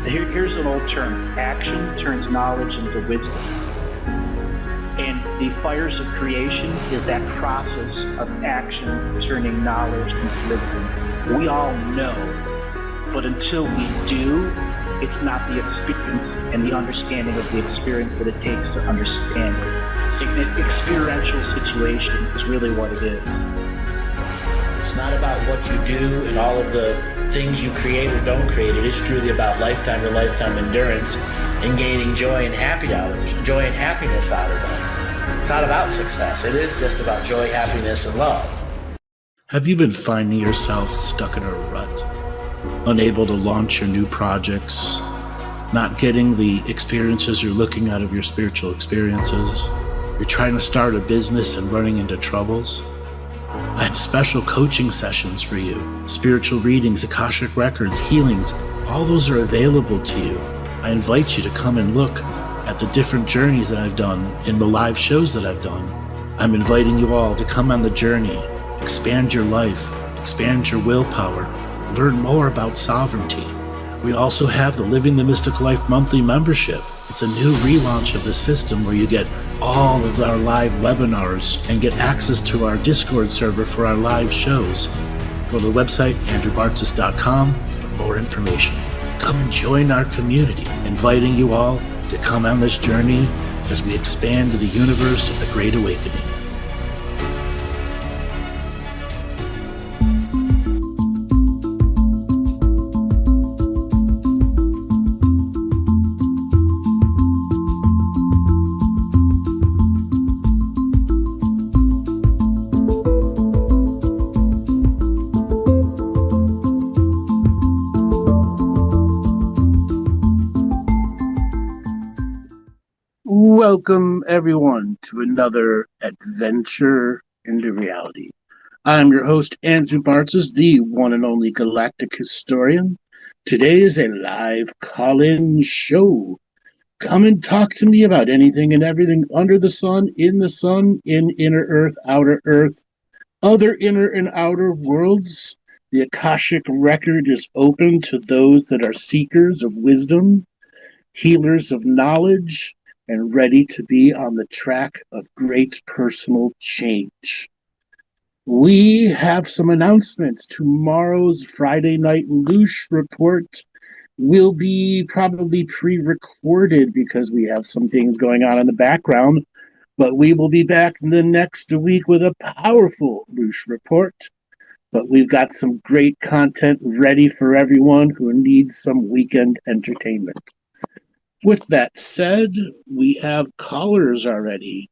Here's an old term. Action turns knowledge into wisdom. And the fires of creation is that process of action turning knowledge into wisdom. We all know, but until we do, it's not the experience and the understanding of the experience that it takes to understand it. An experiential situation is really what it is. It's not about what you do and all of the things you create or don't create. It is truly about lifetime to lifetime endurance and gaining joy and happiness out of them. It's not about success. It is just about joy, happiness, and love. Have you been finding yourself stuck in a rut, unable to launch your new projects, not getting the experiences you're looking out of your spiritual experiences? You're trying to start a business and running into troubles? I have special coaching sessions for you. Spiritual readings, Akashic Records, healings, all those are available to you. I invite you to come and look at the different journeys that I've done in the live shows that I've done. I'm inviting you all to come on the journey, expand your life, expand your willpower, learn more about sovereignty. We also have the Living the Mystic Life monthly membership. It's a new relaunch of the system where you get all of our live webinars and get access to our Discord server for our live shows. Go to the website, andrewbartzis.com, for more information. Come and join our community, inviting you all to come on this journey as we expand to the universe of the Great Awakening. Welcome, everyone, to another adventure into reality. I'm your host, Andrew Bartzis, the one and only Galactic Historian. Today is a live call-in show. Come and talk to me about anything and everything under the sun, in inner earth, outer earth, other inner and outer worlds. The Akashic Record is open to those that are seekers of wisdom, healers of knowledge, and ready to be on the track of great personal change. We have some announcements. Tomorrow's Friday Night Loosh report will be probably pre-recorded because we have some things going on in the background, but we will be back the next week with a powerful Loosh report. But we've got some great content ready for everyone who needs some weekend entertainment. With that said, we have callers already.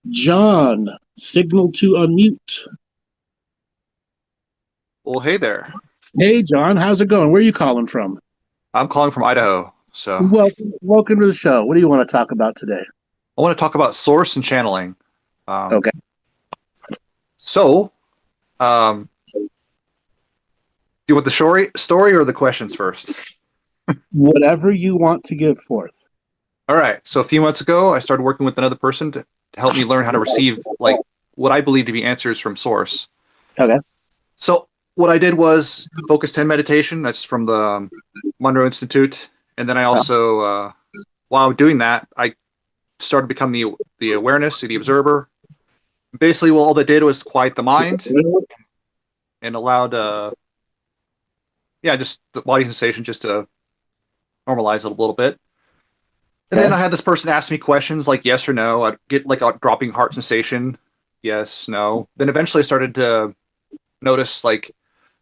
John, signal to unmute. Well, hey there. Hey, John, how's it going? Where are you calling from? I'm calling from Idaho. So, welcome to the show. What do you want to talk about today? I want to talk about source and channeling. Okay. So, do you want the story or the questions first? Whatever you want to give forth. All right. So a few months ago, I started working with another person to help me learn how to receive what I believe to be answers from source. Okay. So what I did was Focus 10 meditation. That's from the Monroe Institute. And then I also, while doing that, I started becoming the awareness, the observer. Basically, all that did was quiet the mind and allowed, just the body sensation just to normalize it a little bit. And then I had this person ask me questions like yes or no. I'd get like a dropping heart sensation. Yes, no. Then eventually I started to notice like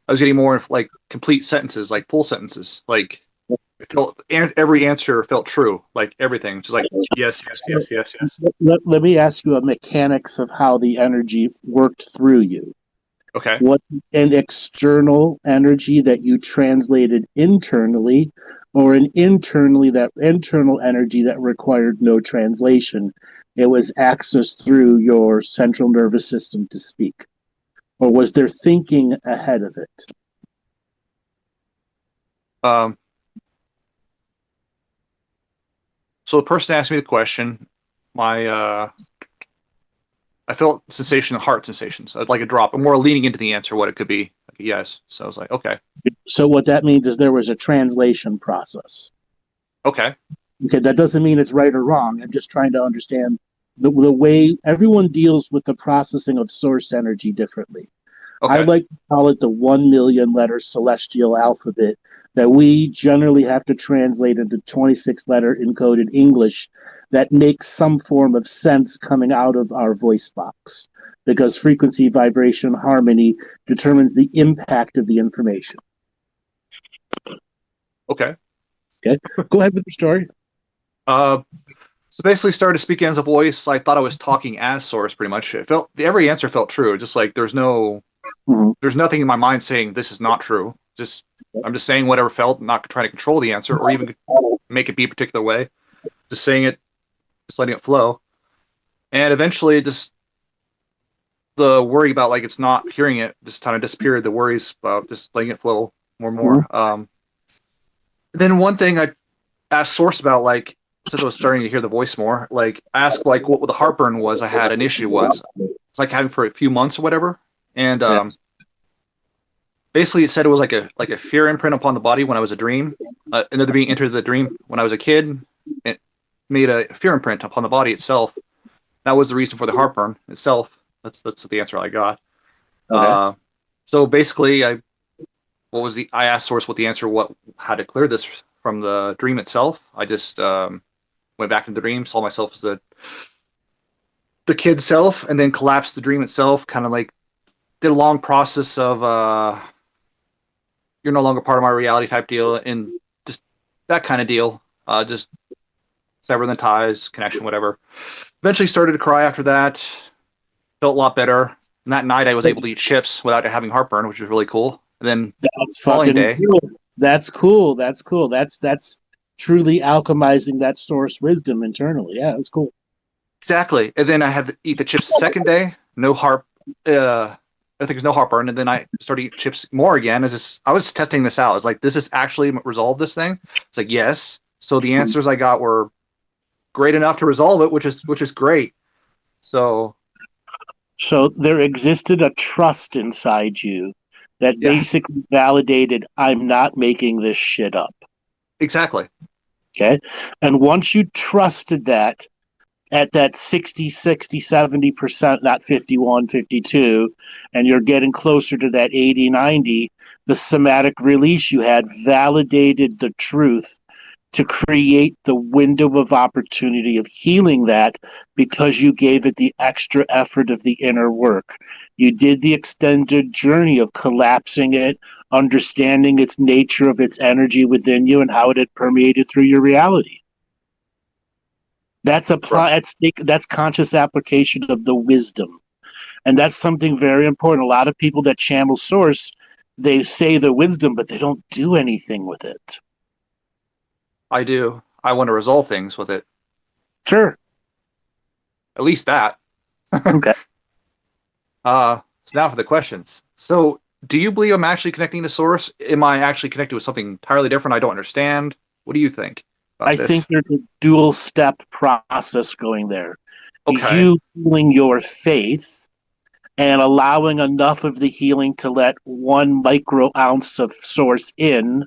I was getting more of like complete sentences, like full sentences. Like it felt, every answer felt true, like everything. Just like yes. Let me ask you a mechanics of how the energy worked through you. Okay. What an external energy that you translated internally, or an internal energy that required no translation. It was accessed through your central nervous system to speak. Or was there thinking ahead of it? So the person asked me the question. I felt sensation, heart sensations, like a drop. I'm more leaning into the answer, what it could be. Like, yes. So I was like, okay. So what that means is there was a translation process. Okay. Okay, that doesn't mean it's right or wrong. I'm just trying to understand the way everyone deals with the processing of source energy differently. I Okay. like to call it the 1 million letter celestial alphabet that we generally have to translate into 26 letter encoded English that makes some form of sense coming out of our voice box because frequency, vibration, harmony determines the impact of the information. Okay. Okay, go ahead with your story. So basically started speaking as a voice. I thought I was talking as source pretty much. It felt every answer felt true. Just like there's nothing in my mind saying this is not true. Just I'm just saying whatever felt, not trying to control the answer or even make it be a particular way. Just saying it, just letting it flow. And eventually just the worry about like it's not hearing it just kind of disappeared. The worries about just letting it flow more and more. Then one thing I asked source about, like, since I was starting to hear the voice more, like ask like what the heartburn was I had an issue was. It's like having for a few months or whatever. And basically it said it was like a fear imprint upon the body when I was a dream. Another being entered the dream when I was a kid. It made a fear imprint upon the body itself. That was the reason for the heartburn itself. That's the answer I got. Okay. So basically I asked source what the answer how to clear this from the dream itself. I just went back into the dream, saw myself as the kid self, and then collapsed the dream itself, kind of like did a long process of you're no longer part of my reality type deal, and just that kind of deal. Just sever the ties, connection, whatever. Eventually started to cry after that. Felt a lot better. And that night I was able to eat chips without having heartburn, which was really cool. And then That's fucking cool. That's cool. That's cool. That's truly alchemizing that source wisdom internally. Yeah, that's cool. Exactly. And then I had to eat the chips the second day. I think there's no heartburn. And then I started eating chips more again. I was testing this out. It's like, does this actually resolve this thing? It's like, yes. So the answers I got were great enough to resolve it, which is great. So there existed a trust inside you that basically validated, I'm not making this shit up. Exactly. Okay. And once you trusted that at that 60, 70%, not 51, 52, and you're getting closer to that 80, 90, the somatic release you had validated the truth to create the window of opportunity of healing that because you gave it the extra effort of the inner work. You did the extended journey of collapsing it, understanding its nature of its energy within you and how it had permeated through your reality. That's that's conscious application of the wisdom. And that's something very important. A lot of people that channel source, they say the wisdom, but they don't do anything with it. I do. I want to resolve things with it. Sure. At least that. Okay. So now for the questions. So do you believe I'm actually connecting to source? Am I actually connected with something entirely different I don't understand? What do you think about this? I think there's a dual step process going there. Okay. You healing your faith and allowing enough of the healing to let 1 micro ounce of source in,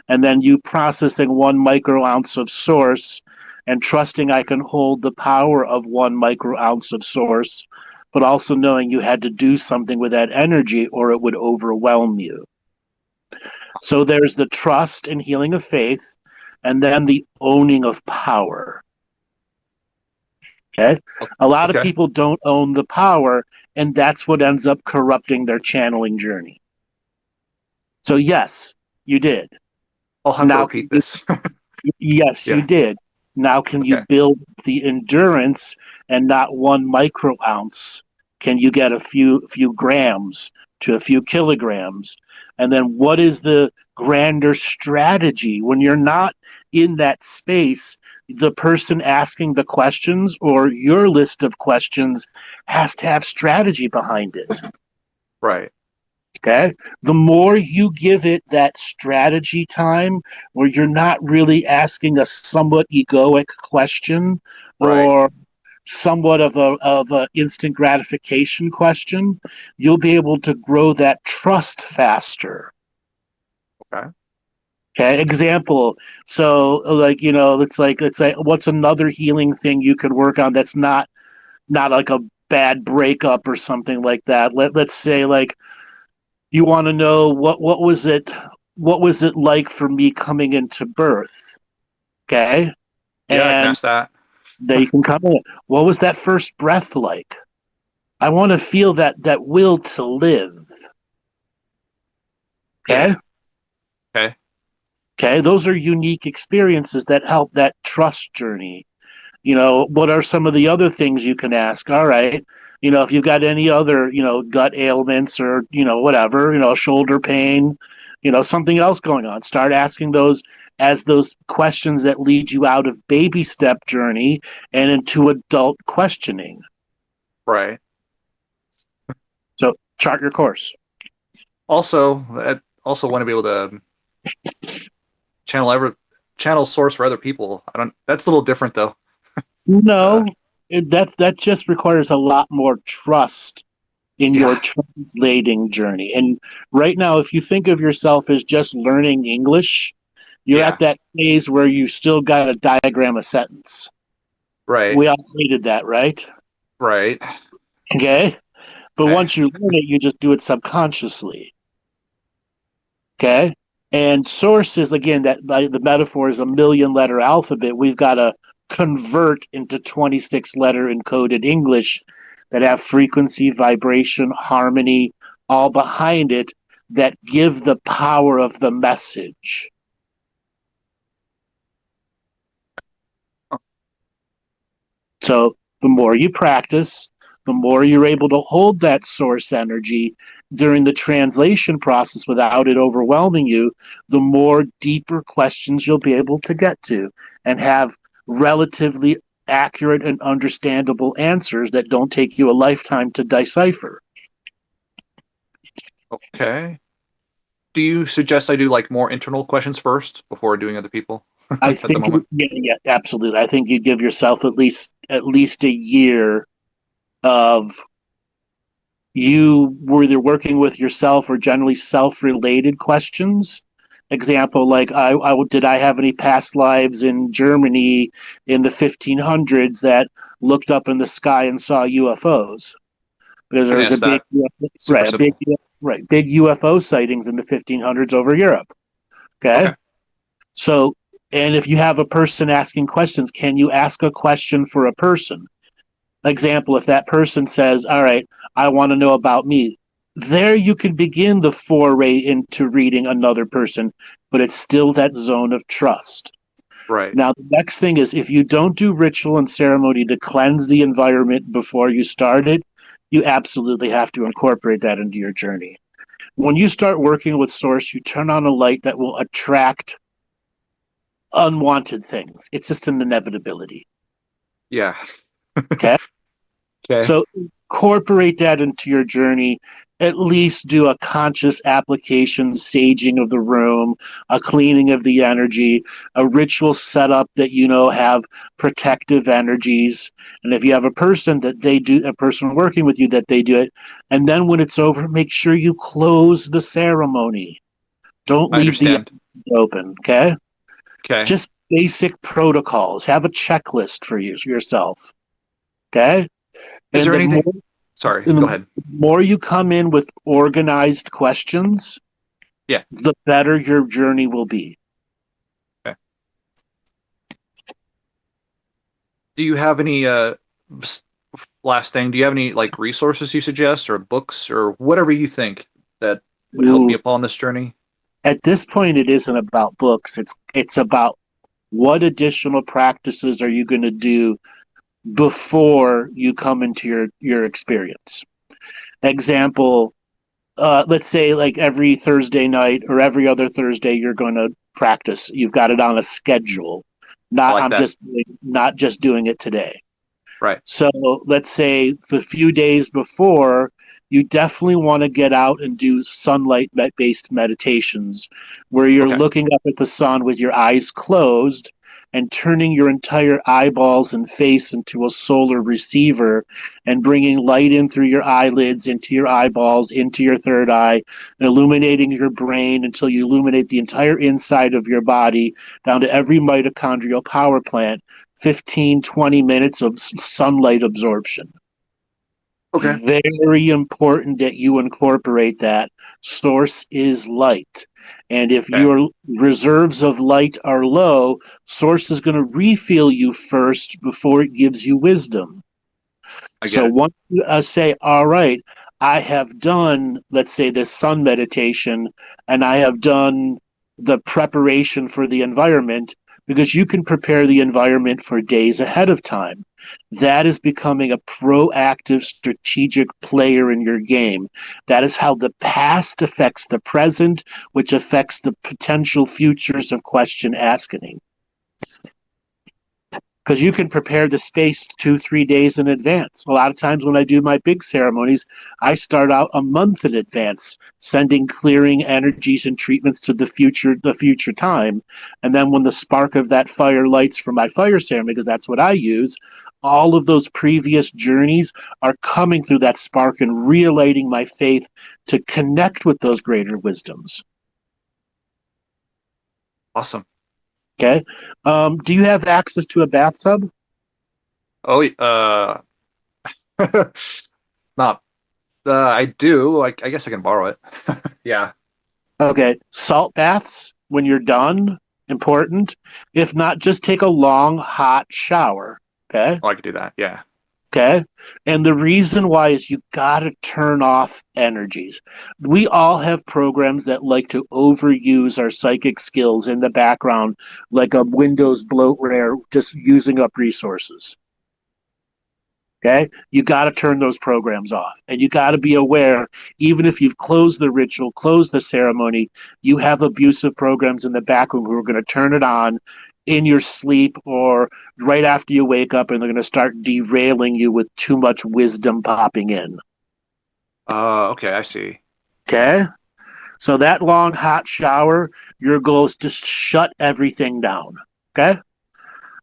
and then you processing 1 micro ounce of source and trusting I can hold the power of 1 micro ounce of source, but also knowing you had to do something with that energy or it would overwhelm you. So there's the trust and healing of faith, and then the owning of power. Okay? A lot of people don't own the power, and that's what ends up corrupting their channeling journey. So yes, you did. I'll have to repeat this. Yes, you did. Now can you build the endurance and not 1 micro ounce? Can you get a few grams to a few kilograms? And then what is the grander strategy when you're not in that space? The person asking the questions or your list of questions has to have strategy behind it. Right. Okay. The more you give it that strategy time where you're not really asking a somewhat egoic question or somewhat of a instant gratification question, you'll be able to grow that trust faster. Okay. Okay, example. So, like, it's like, what's another healing thing you could work on that's not like a bad breakup or something like that. Let's say, like, you want to know what was it like for me coming into birth. Okay, Yeah, I can and ask that. they can come in. What was that first breath like? I want to feel that will to live. Okay. Yeah. Okay. Okay, those are unique experiences that help that trust journey. What are some of the other things you can ask? All right, if you've got any other, gut ailments or, whatever, shoulder pain, something else going on, start asking those as those questions that lead you out of baby step journey and into adult questioning. Right. So chart your course. Also, I also want to be able to channel channel source for other people. I don't. That's a little different though. Uh, No, that just requires a lot more trust in your yeah. translating journey. And right now, if you think of yourself as just learning English, you're at Yeah. that phase where you still got to diagram a sentence. Right. We all hated that, right? Right. Okay. But Okay. once you learn it, you just do it subconsciously. Okay. And source is, again, that the metaphor is a million letter alphabet. We've got to convert into 26 letter encoded English that have frequency, vibration, harmony, all behind it that give the power of the message. So the more you practice, the more you're able to hold that source energy during the translation process without it overwhelming you, the more deeper questions you'll be able to get to and have relatively accurate and understandable answers that don't take you a lifetime to decipher. Okay. Do you suggest I do like more internal questions first before doing other people I at the think, moment? yeah, absolutely. I think you give yourself at least a year of you were either working with yourself or generally self-related questions. Example, like, did I have any past lives in Germany in the 1500s that looked up in the sky and saw UFOs? Because I there can was a ask big that. Super right, a big simple. right, big UFO sightings in the 1500s over Europe. Okay, Okay. so, and if you have a person asking questions, can you ask a question for a person? Example, if that person says, all right, I want to know about me, there you can begin the foray into reading another person, but it's still that zone of trust. Right. Now, the next thing is, if you don't do ritual and ceremony to cleanse the environment before you start it, you absolutely have to incorporate that into your journey. When you start working with Source, you turn on a light that will attract unwanted things. It's just an inevitability. Yeah. Okay. Okay. So incorporate that into your journey. At least do a conscious application, saging of the room, a cleaning of the energy, a ritual setup that have protective energies. And if you have a person working with you that they do it, and then when it's over, make sure you close the ceremony. Don't I leave the understand. energy open. Okay, Okay. just basic protocols. Have a checklist for yourself. Okay, Is and there the more anything? Sorry. and Go the ahead. more you come in with organized questions, Yeah. the better your journey will be. Okay. Do you have any last thing? Do you have any like resources you suggest or books or whatever you think that would help me Ooh, upon this journey? at this point, it isn't about books. It's about what additional practices are you going to do before you come into your experience. Example, let's say, like, every Thursday night or every other Thursday, you're going to practice. You've got it on a schedule. I Not like I'm that. just not just doing it today. Right. So let's say the few days before, you definitely want to get out and do sunlight based meditations where you're Okay. looking up at the sun with your eyes closed and turning your entire eyeballs and face into a solar receiver and bringing light in through your eyelids, into your eyeballs, into your third eye, illuminating your brain until you illuminate the entire inside of your body down to every mitochondrial power plant, 15, 20 minutes of sunlight absorption. Okay. Very important that you incorporate that. Source is light. And if Okay. your reserves of light are low, Source is going to refill you first before it gives you wisdom. I get So it. once you say, all right, I have done, let's say, this sun meditation, and I have done the preparation for the environment, because you can prepare the environment for days ahead of time. That is becoming a proactive, strategic player in your game. That is how the past affects the present, which affects the potential futures of question asking. Because you can prepare the space 2-3 days in advance. A lot of times when I do my big ceremonies, I start out a month in advance, sending clearing energies and treatments to the future time. And then when the spark of that fire lights for my fire ceremony, because that's what I use, all of those previous journeys are coming through that spark and relighting my faith to connect with those greater wisdoms. Awesome. Okay. Do you have access to a bathtub? Oh, not. I do. I guess I can borrow it. Yeah. Okay. Salt baths when you're done, important. If not, just take a long, hot shower. Okay. Oh, I could do that. Yeah. Okay. And the reason why is you got to turn off energies. We all have programs that like to overuse our psychic skills in the background, like a Windows bloatware, just using up resources. Okay. You got to turn those programs off. And you got to be aware, even if you've closed the ritual, closed the ceremony, you have abusive programs in the background who are going to turn it on in your sleep or right after you wake up, and they're going to start derailing you with too much wisdom popping in. Okay, I see. Okay? So that long hot shower, your goal is to shut everything down. Okay?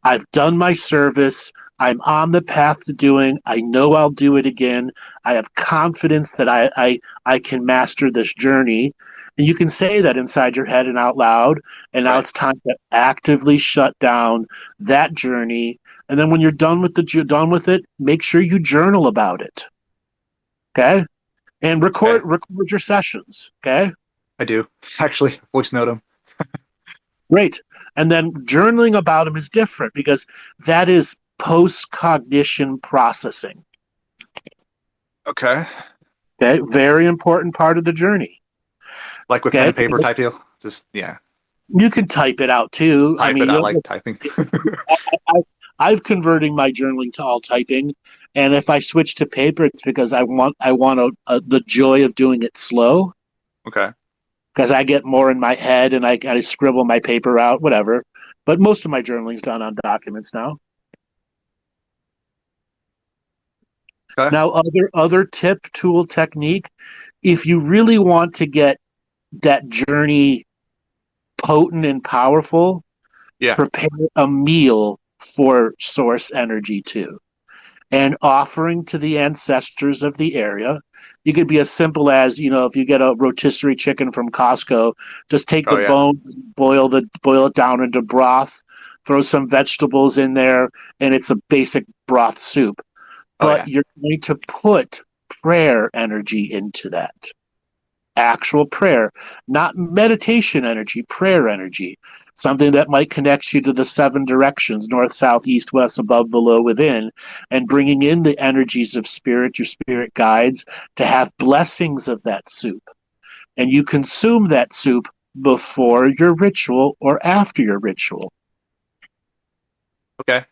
I've done my service. I'm on the path to doing. I know I'll do it again. I have confidence that I can master this journey. And you can say that inside your head and out loud. And now Right. it's time to actively shut down that journey. And then when you're done with it, make sure you journal about it. Okay? And record your sessions. Okay? I do. Actually, voice note them. Great. And then journaling about them is different because that is post-cognition processing. Okay. Okay? Very important part of the journy. Like with pen and paper type deal. Just, yeah. You can type it out too. Type it. I like typing. I've converting my journaling to all typing, and if I switch to paper, it's because I want the joy of doing it slow. Okay. Because I get more in my head and I scribble my paper out, whatever. But most of my journaling's done on documents now. Okay. Now, other tip, tool, technique, if you really want to get that journey potent and powerful, prepare a meal for source energy too. And offering to the ancestors of the area. You could be as simple as, if you get a rotisserie chicken from Costco, just take the bone, boil it down into broth, throw some vegetables in there, and it's a basic broth soup. But you're going to put prayer energy into that. Actual prayer, not meditation energy, prayer energy. Something that might connect you to the 7 directions, north, south, east, west, above, below, within, and bringing in the energies of spirit, your spirit guides, to have blessings of that soup. And you consume that soup before your ritual or after your ritual. Okay.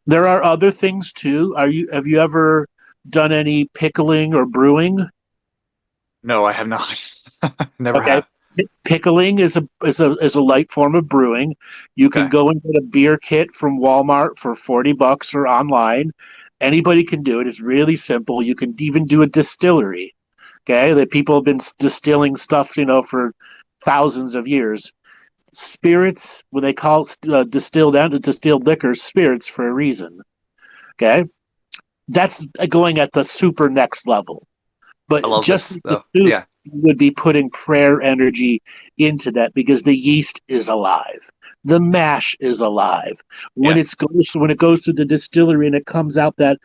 There are other things too. Have you ever done any pickling or brewing? No, I have not. Never have. Pickling is a light form of brewing. You can go and get a beer kit from Walmart for $40 or online. Anybody can do it. It's really simple. You can even do a distillery. Okay, that people have been distilling stuff, for thousands of years. spirits, when they call distilled liquor spirits for a reason. Okay, that's going at the super next level. But I love just this. the Though. soup Yeah. would be putting prayer energy into that because the yeast is alive. The mash is alive. When Yeah. when it goes through the distillery and it comes out that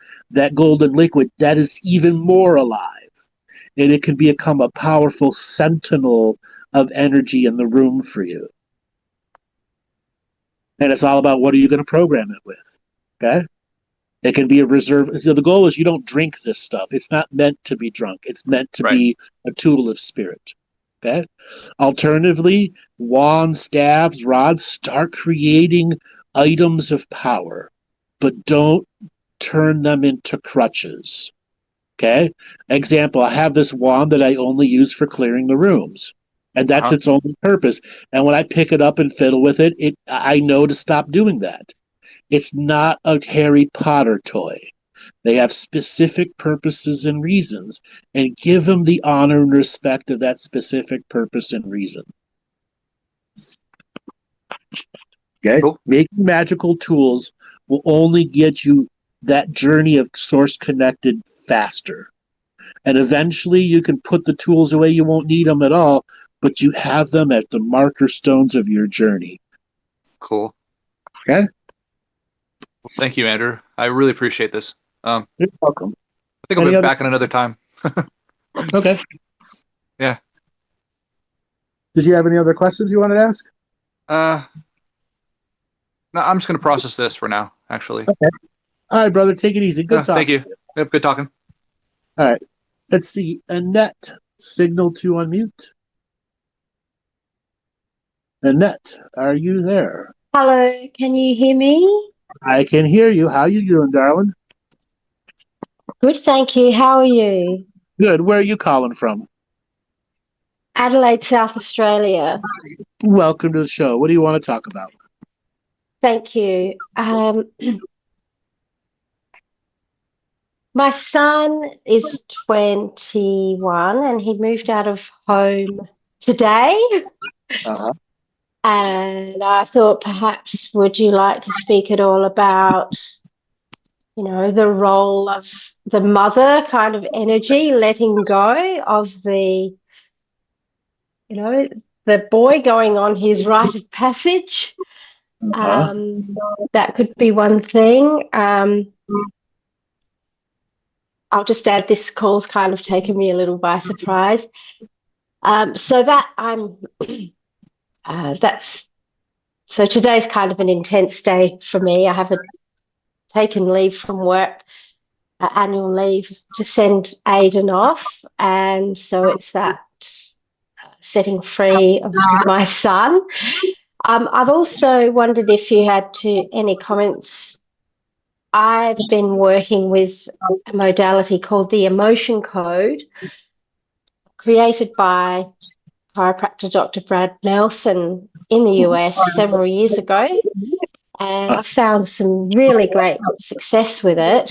golden liquid, that is even more alive. And it can become a powerful sentinel of energy in the room for you. And it's all about what are you going to program it with. Okay? It can be a reserve. So the goal is you don't drink this stuff. It's not meant to be drunk. It's meant to Right. be a tool of spirit. Okay. Alternatively, wands, staves, rods, start creating items of power, but don't turn them into crutches. Okay. Example, I have this wand that I only use for clearing the rooms. And that's its only purpose. And when I pick it up and fiddle with it, I know to stop doing that. It's not a Harry Potter toy. They have specific purposes and reasons, and give them the honor and respect of that specific purpose and reason. Okay? Cool. Making magical tools will only get you that journey of source connected faster. And eventually you can put the tools away, you won't need them at all, but you have them at the marker stones of your journey. Cool. Okay? Thank you, Andrew. I really appreciate this. You're welcome. I think I'll be back in another time. Okay. Yeah. Did you have any other questions you wanted to ask? No, I'm just going to process this for now, actually. Okay. All right, brother. Take it easy. Good talking. Thank you. Yep, good talking. All right. Let's see. Annette, signal to unmute. Annette, are you there? Hello, can you hear me? I can hear you. How you doing, darling? Good, thank you. How are you? Good. Where are you calling from? Adelaide, South Australia. Welcome to the show. What do you want to talk about? Thank you. My son is 21 and he moved out of home today. Uh-huh. And I thought perhaps would you like to speak at all about, the role of the mother kind of energy, letting go of the boy going on his rite of passage. That could be one thing. I'll just add this call's kind of taken me a little by surprise. So today's kind of an intense day for me. I haven't taken leave from work, annual leave to send Aidan off. And so it's that setting free of my son. I've also wondered if you had any comments. I've been working with a modality called the emotion code, created by chiropractor Dr. Brad Nelson in the US several years ago. And I found some really great success with it.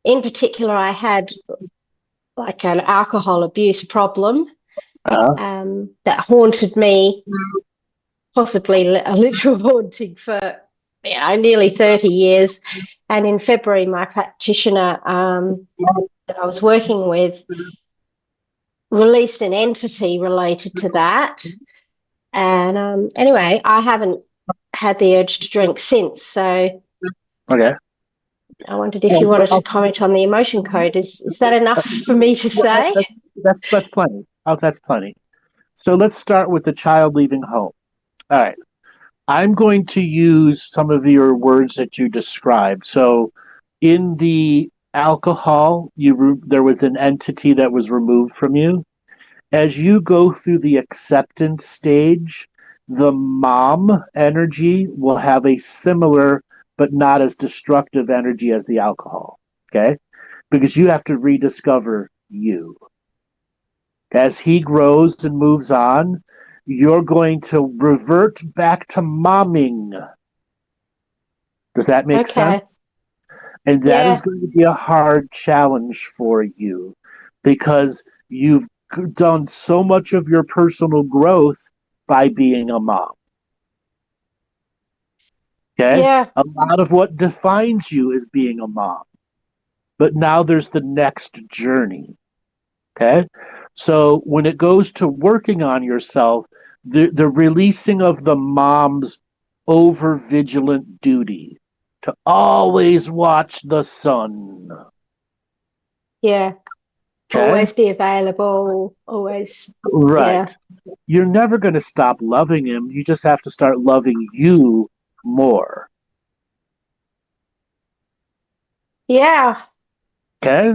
In particular, I had like an alcohol abuse problem that haunted me, possibly a literal haunting for nearly 30 years. And in February, my practitioner that I was working with released an entity related to that. And anyway, I haven't had the urge to drink since. So okay. I wondered if you wanted to comment on the emotion code. Is that enough for me to say? That's plenty. That's plenty. So let's start with the child leaving home. All right. I'm going to use some of your words that you described. So in the alcohol, there was an entity that was removed from you. As you go through the acceptance stage, the mom energy will have a similar but not as destructive energy as the alcohol, okay? Because you have to rediscover you. As he grows and moves on, you're going to revert back to momming. Does that make sense? And that is going to be a hard challenge for you because you've done so much of your personal growth by being a mom. Okay? Yeah. A lot of what defines you is being a mom. But now there's the next journey. Okay? So when it goes to working on yourself, the releasing of the mom's over vigilant duty to always watch the son. Yeah. Okay? Always be available. Always. Right. Yeah. You're never going to stop loving him. You just have to start loving you more. Yeah. Okay?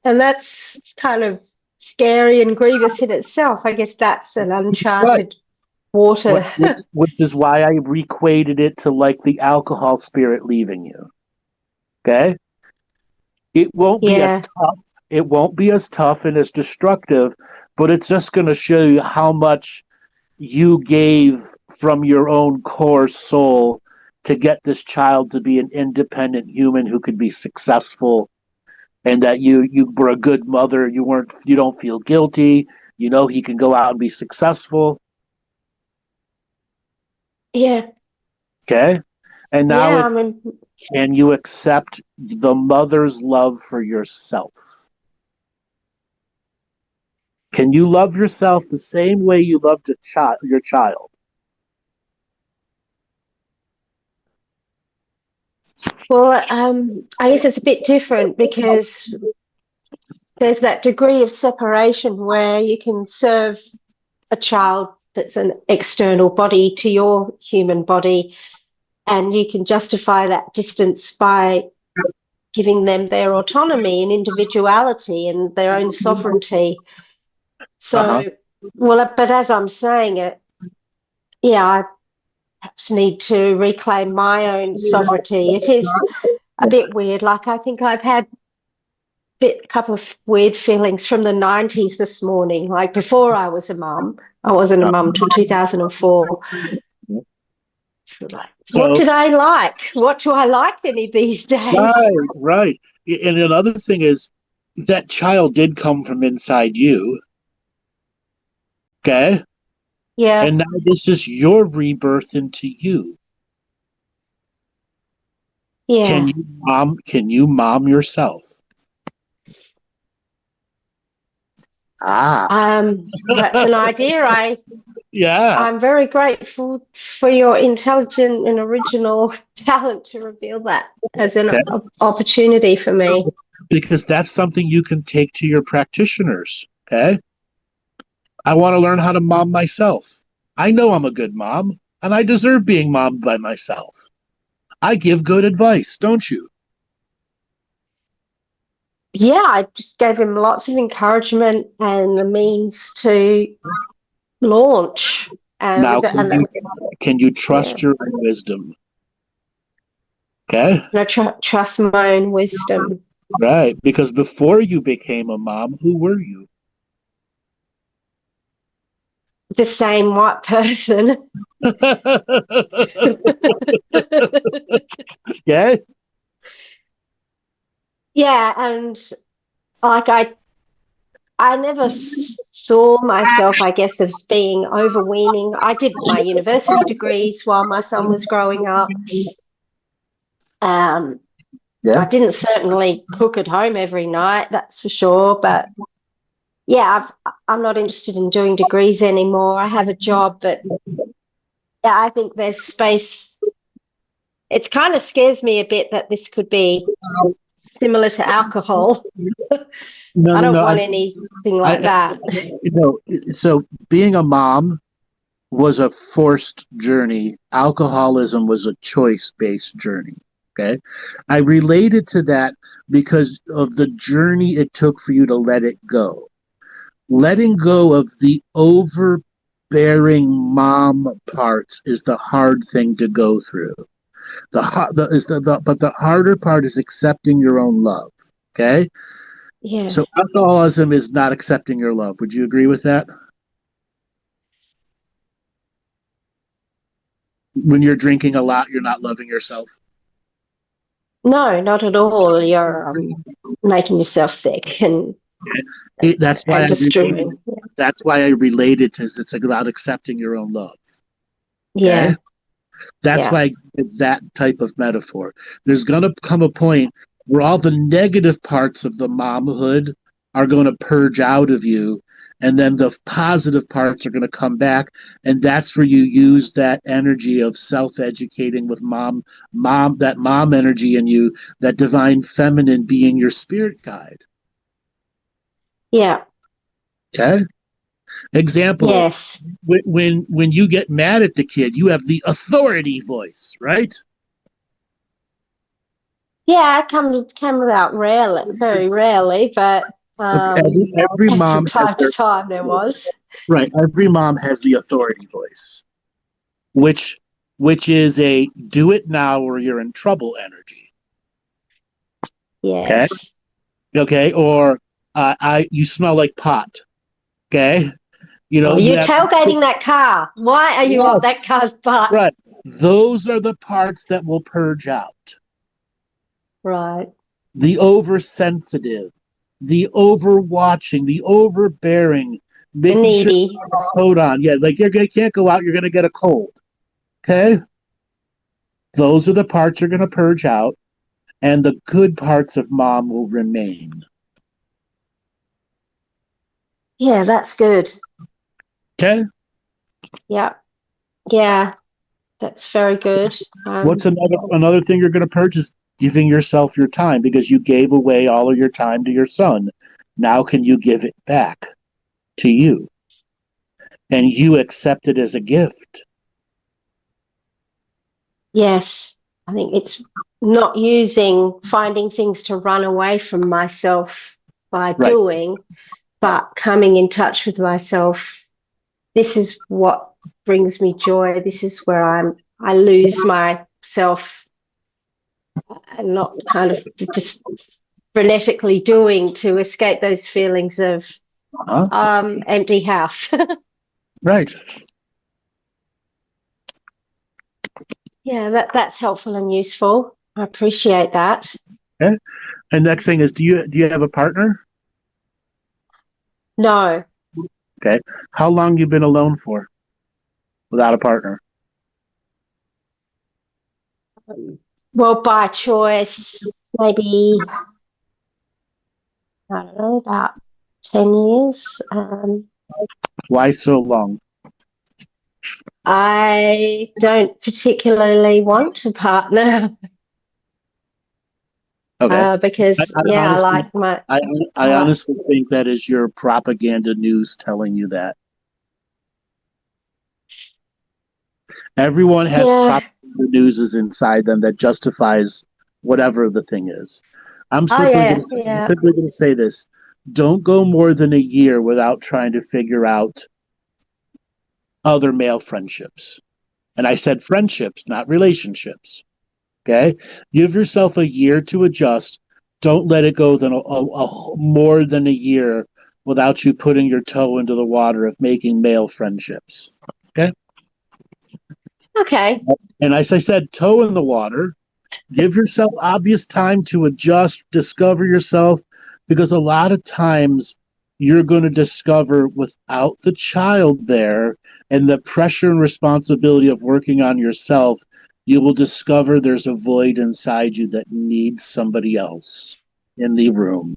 And that's kind of scary and grievous in itself. I guess that's an uncharted water. Which is why I equated it to like the alcohol spirit leaving you. Okay? It won't be as Yeah. tough. It won't be as tough and as destructive, but it's just going to show you how much you gave from your own core soul to get this child to be an independent human who could be successful, and that you were a good mother. You don't feel guilty. You know he can go out and be successful. Yeah. Okay? And now Yeah. it's, I mean, can you accept the mother's love for yourself? Can you love yourself the same way you loved your child? well, I guess it's a bit different because there's that degree of separation where you can serve a child that's an external body to your human body, and you can justify that distance by giving them their autonomy and individuality and their own sovereignty. So, Uh-huh. well, but as I'm saying it, yeah, I perhaps need to reclaim my own sovereignty. It is a bit weird. Like, I think I've had a couple of weird feelings from the 90s this morning. Like, before I was a mum, I wasn't a mum till 2004. What So did I like? What do I like any these days? right. And another thing is that child did come from inside you. Okay? Yeah, And now this is your rebirth into you. yeah. Can you mom yourself? Ah. That's an idea. Yeah. I'm very grateful for your intelligent and original talent to reveal that as an Okay. opportunity for me. Because that's something you can take to your practitioners. Okay? I want to learn how to mom myself. I know I'm a good mom, and I deserve being mommed by myself. I give good advice, don't you? Yeah, I just gave him lots of encouragement and the means to launch. Now, And can you yeah, trust your own wisdom? Okay? and I trust my own wisdom. Right. Because before you became a mom, who were you? The same white person. Yeah. Yeah, and like I never saw myself, I guess, as being overweening. I did my university degrees while my son was growing up. I Yeah. didn't certainly cook at home every night, that's for sure. But yeah, I'm not interested in doing degrees anymore. I have a job, but yeah, I think there's space. It kind of scares me a bit that this could be similar to alcohol. No, I no, don't no. want anything like that. So being a mom was a forced journey. Alcoholism was a choice-based journey. Okay. I related to that because of the journey it took for you to let it go. Letting go of the overbearing mom parts is the hard thing to go through. But the harder part is accepting your own love. Okay. Yeah. So alcoholism is not accepting your love. Would you agree with that? When you're drinking a lot, you're not loving yourself. No, not at all. You're making yourself sick and That's why destroying. That's why I relate it as it's about accepting your own love. Yeah. Okay? That's Yeah. why it's that type of metaphor. There's going to come a point where all the negative parts of the momhood are going to purge out of you, and then the positive parts are going to come back, and that's where you use that energy of self-educating with that mom energy in you, that divine feminine being your spirit guide. Yeah. Okay? Example, Yes. when you get mad at the kid, you have the authority voice, right? Yeah, it comes out rarely, very rarely, but Every from mom has time to time there was. right. Every mom has the authority voice, which is a do it now or you're in trouble energy. Okay. Yes. Okay. Or you smell like pot. Okay. You Oh, know, you you're have tailgating that car. Why are you up that car's butt? right. Those are the parts that will purge out. Right. The oversensitive, the overwatching, the overbearing, The making sure you needy. have a coat on. Yeah, like you can't go out, you're gonna get a cold. Okay? Those are the parts you're gonna purge out, and the good parts of mom will remain. Yeah, that's good. Okay? Yeah. Yeah, that's very good. What's another thing you're gonna purge is giving yourself your time, because you gave away all of your time to your son. Now can you give it back to you? And you accept it as a gift. Yes, I think it's not finding things to run away from myself by Right. doing, but coming in touch with myself. This is what brings me joy. This is where I lose myself and not kind of just frenetically doing to escape those feelings of empty house. Right. Yeah, that's helpful and useful. I appreciate that. Okay. And next thing is, do you have a partner? No. Okay. How long you been alone for without a partner? Well, by choice, maybe, I don't know, about 10 years. Why so long? I don't particularly want a partner Okay. because, I honestly, like my. I honestly think that is your propaganda news telling you that. Everyone has Yeah. propaganda news inside them that justifies whatever the thing is. I'm Oh, simply yeah, going yeah. to say this: don't go more than a year without trying to figure out other male friendships. And I said friendships, not relationships. Okay, give yourself a year to adjust. Don't let it go more than a year without you putting your toe into the water of making male friendships. Okay. Okay. And as I said, toe in the water, give yourself obvious time to adjust, discover yourself, because a lot of times you're going to discover without the child there and the pressure and responsibility of working on yourself, you will discover there's a void inside you that needs somebody else in the room.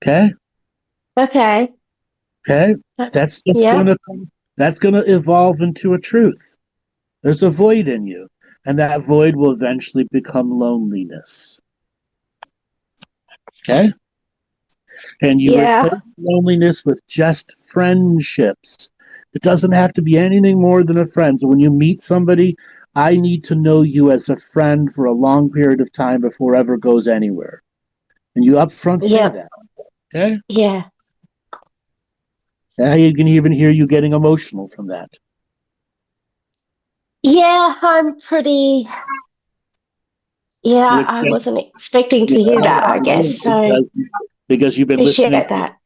Okay? Okay. Okay? That's just Yeah. going to evolve into a truth. There's a void in you, and that void will eventually become loneliness. Okay? And you replace loneliness with just friendships. It doesn't have to be anything more than a friend. So when you meet somebody, I need to know you as a friend for a long period of time before it ever goes anywhere. And you upfront say that. Okay? Yeah. You can even hear you getting emotional from that. Yeah, I'm pretty. Yeah, I wasn't expecting to hear that, I guess. So because you've been appreciate listening. that.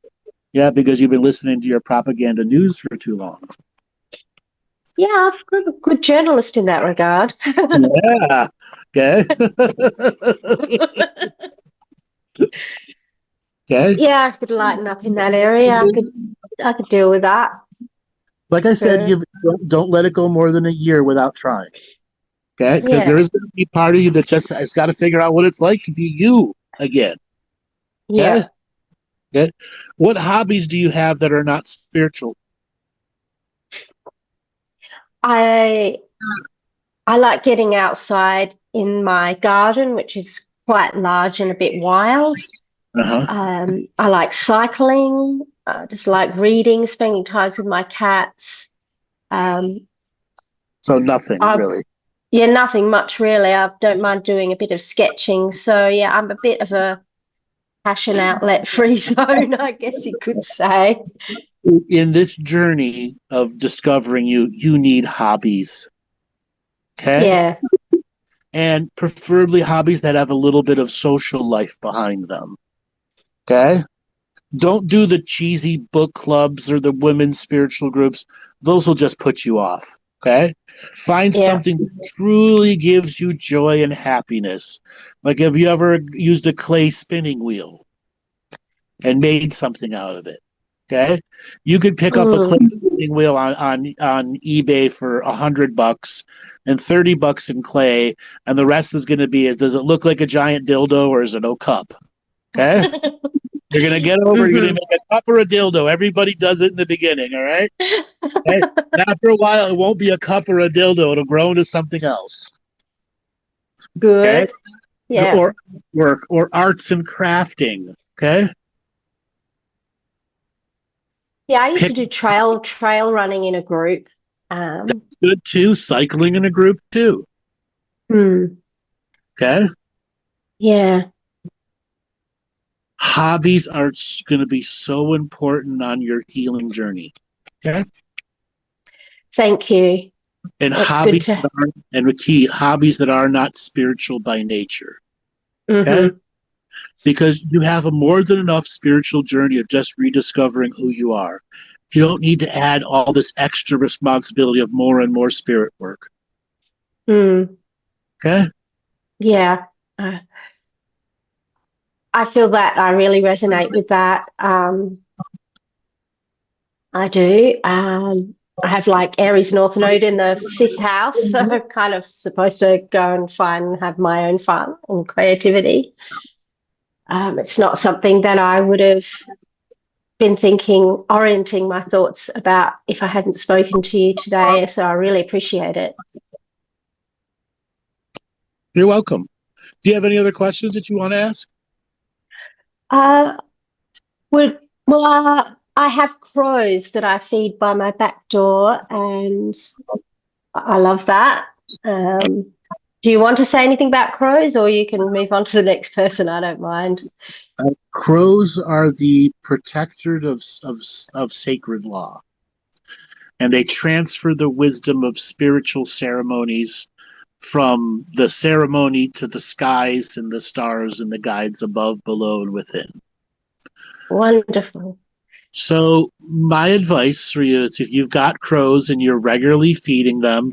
Yeah, because you've been listening to your propaganda news for too long. Yeah, I'm a good journalist in that regard. Yeah. Okay. Okay. Yeah, I could lighten up in that area. I could I could deal with that. Like I said, Sure. don't let it go more than a year without trying. Okay, because there Yeah. is going to be part of you that just has got to figure out what it's like to be you again. Okay, Yeah. okay. What hobbies do you have that are not spiritual? I I like getting outside in my garden, which is quite large and a bit wild. Uh-huh. I like cycling. I just like reading, spending times with my cats. Um, So nothing I really. Yeah, nothing much really. I don't mind doing a bit of sketching. So yeah, I'm a bit of a passion outlet free zone, I guess you could say. In this journey of discovering you, you need hobbies. Okay, Yeah. and preferably hobbies that have a little bit of social life behind them. Okay. Don't do the cheesy book clubs or the women's spiritual groups. Those will just put you off. Okay. Find Yeah. something that truly gives you joy and happiness. Like, have you ever used a clay spinning wheel and made something out of it? Okay. You could pick up a clay Mm. spinning wheel on eBay for $100 and $30 in clay, and the rest is going to be, does it look like a giant dildo or is it no cup? Okay. You're gonna get over. You're gonna hmm make a cup or a dildo. Everybody does it in the beginning, all right? Okay? And after a while, it won't be a cup or a dildo. It'll grow into something else. Okay, Good. Yeah. or work or arts and crafting. Okay, Yeah, I used pick to do trail running in a group. Um, good too. Cycling in a group too. hmm, Okay, yeah. hobbies are going to be so important on your healing journey. Okay, Thank you. and That's good hobbies to. that are, and the key hobbies that are not spiritual by nature. Okay, hmm because you have a more than enough spiritual journey of just rediscovering who you are. You don't need to add all this extra responsibility of more and more spirit work. Mm, Okay? yeah. Uh, I feel that I really resonate with that. I do. I have like Aries North Node in the fifth house, so I'm kind of supposed to go and find and have my own fun and creativity. It's not something that I would have been thinking, orienting my thoughts about if I hadn't spoken to you today. So I really appreciate it. You're welcome. Do you have any other questions that you want to ask? Uh, would well, I have crows that I feed by my back door, and I love that. Um, do you want to say anything about crows, or you can move on to the next person? I don't mind. Crows are the protectors of sacred law, and they transfer the wisdom of spiritual ceremonies from the ceremony to the skies and the stars and the guides above, below, and within. Wonderful. So my advice for you is if you've got crows and you're regularly feeding them,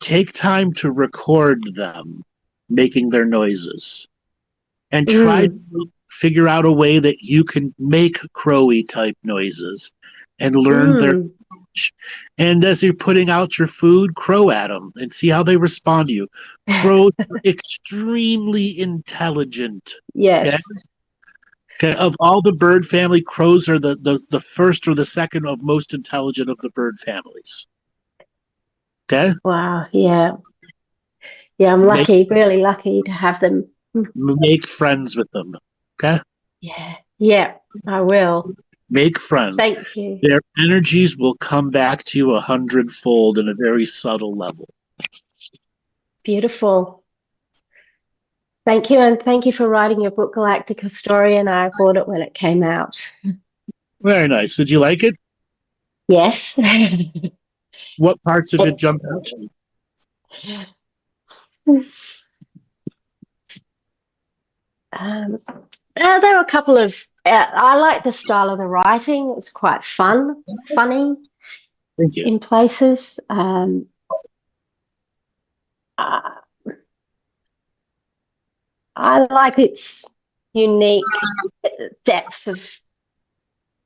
take time to record them making their noises and try Mm, to figure out a way that you can make crowy type noises and learn their mm, language. And as you're putting out your food, crow at them and see how they respond to you. Crows are extremely intelligent. Okay? yes. Okay, of all the bird family, crows are the first or the second of most intelligent of the bird families. Okay, Wow. Yeah. Yeah. I'm make lucky, really lucky to have them. make friends with them. Okay, Yeah. Yeah. I will. make friends. Thank you. Their energies will come back to you 100-fold in a very subtle level. Beautiful. Thank you. And thank you for writing your book, Galactic Historian. I bought it when it came out. Very nice. Did you like it? Yes. What parts of it jumped out to you? There were a couple of. I like the style of the writing. It's quite funny Thank you. in places. Uh, I like its unique depth of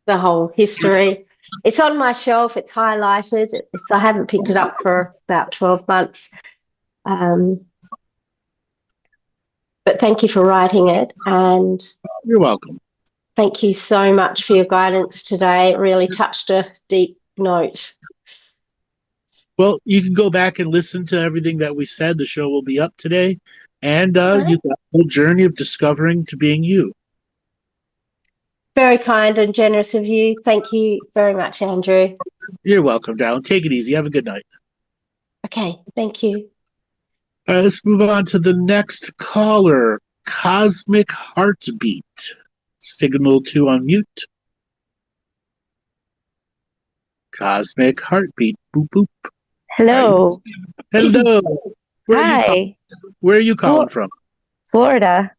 the whole history. it's on my shelf. It's highlighted. I haven't picked it up for about 12 months. But thank you for writing it, and You're welcome. thank you so much for your guidance today. It really touched a deep note. Well, you can go back and listen to everything that we said. The show will be up today, and Okay. you've got a whole journey of discovering to being you. Very kind and generous of you. Thank you very much, Andrew. You're welcome, darling. Take it easy. Have a good night. Okay, thank you. All right, let's move on to the next caller, Cosmic Heartbeat. Signal to unmute. Cosmic Heartbeat. Boop, boop. Hello. Hello. Hi. Where are you calling from? Florida.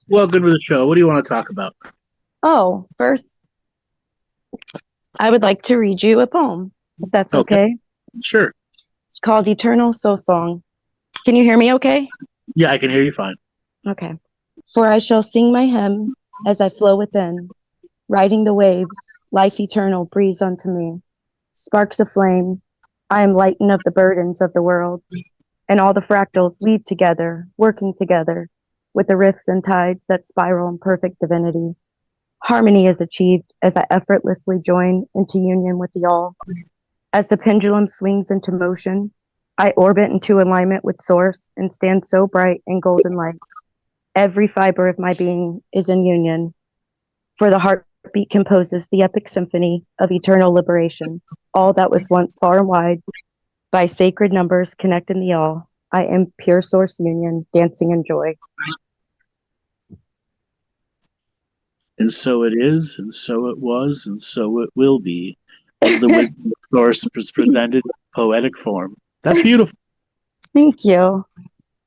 Welcome to the show. What do you want to talk about? Oh, first, I would like to read you a poem, if that's okay. Sure. It's called Eternal Soul Song. Can you hear me okay? Yeah, I can hear you fine. Okay. For I shall sing my hymn as I flow within, riding the waves, life eternal breathes unto me. Sparks of flame, I am lightened of the burdens of the world, and all the fractals weave together, working together, with the rifts and tides that spiral in perfect divinity. Harmony is achieved as I effortlessly join into union with the all. As the pendulum swings into motion, I orbit into alignment with source and stand so bright in golden light. Every fiber of my being is in union, for the heartbeat composes the epic symphony of eternal liberation. All that was once far and wide, by sacred numbers connect in the all. I am pure source union, dancing in joy. And so it is, and so it was, and so it will be, as the wisdom source was presented in poetic form. That's beautiful. Thank you.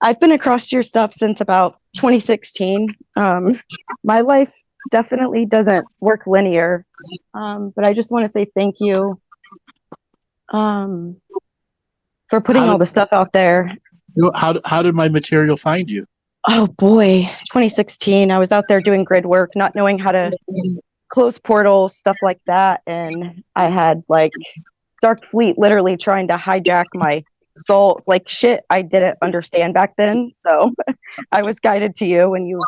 I've been across your stuff since about 2016. My life definitely doesn't work linear, but I just want to say thank you for putting all the stuff out there. How did my material find you? Oh boy, 2016. I was out there doing grid work, not knowing how to close portals, stuff like that, and I had like Dark Fleet literally trying to hijack my soul. Like shit I didn't understand back then. So I was guided to you, and you've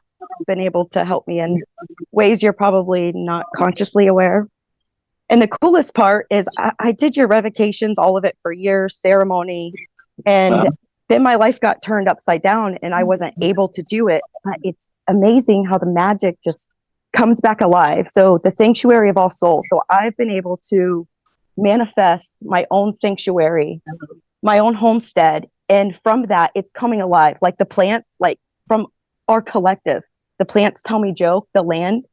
been able to help me in ways you're probably not consciously aware. And the coolest part is I did your revocations, all of it for years, ceremony, and then my life got turned upside down and I wasn't able to do it. But it's amazing how the magic just comes back alive. So the sanctuary of all souls. So I've been able to manifest my own sanctuary, my own homestead. And from that, it's coming alive. Like the plants, like from our collective, the plants tell me joke, the land,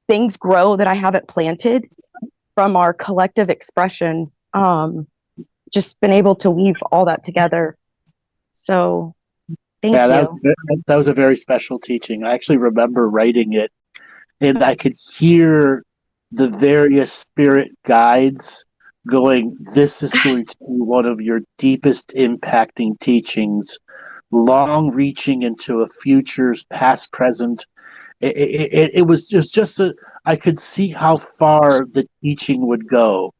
things grow that I haven't planted from our collective expression. Just been able to weave all that together. So thank you. That was a very special teaching. I actually remember writing it, and I could hear the various spirit guides going, this is going to be one of your deepest impacting teachings, long reaching into a future's past, present. It was just I could see how far the teaching would go.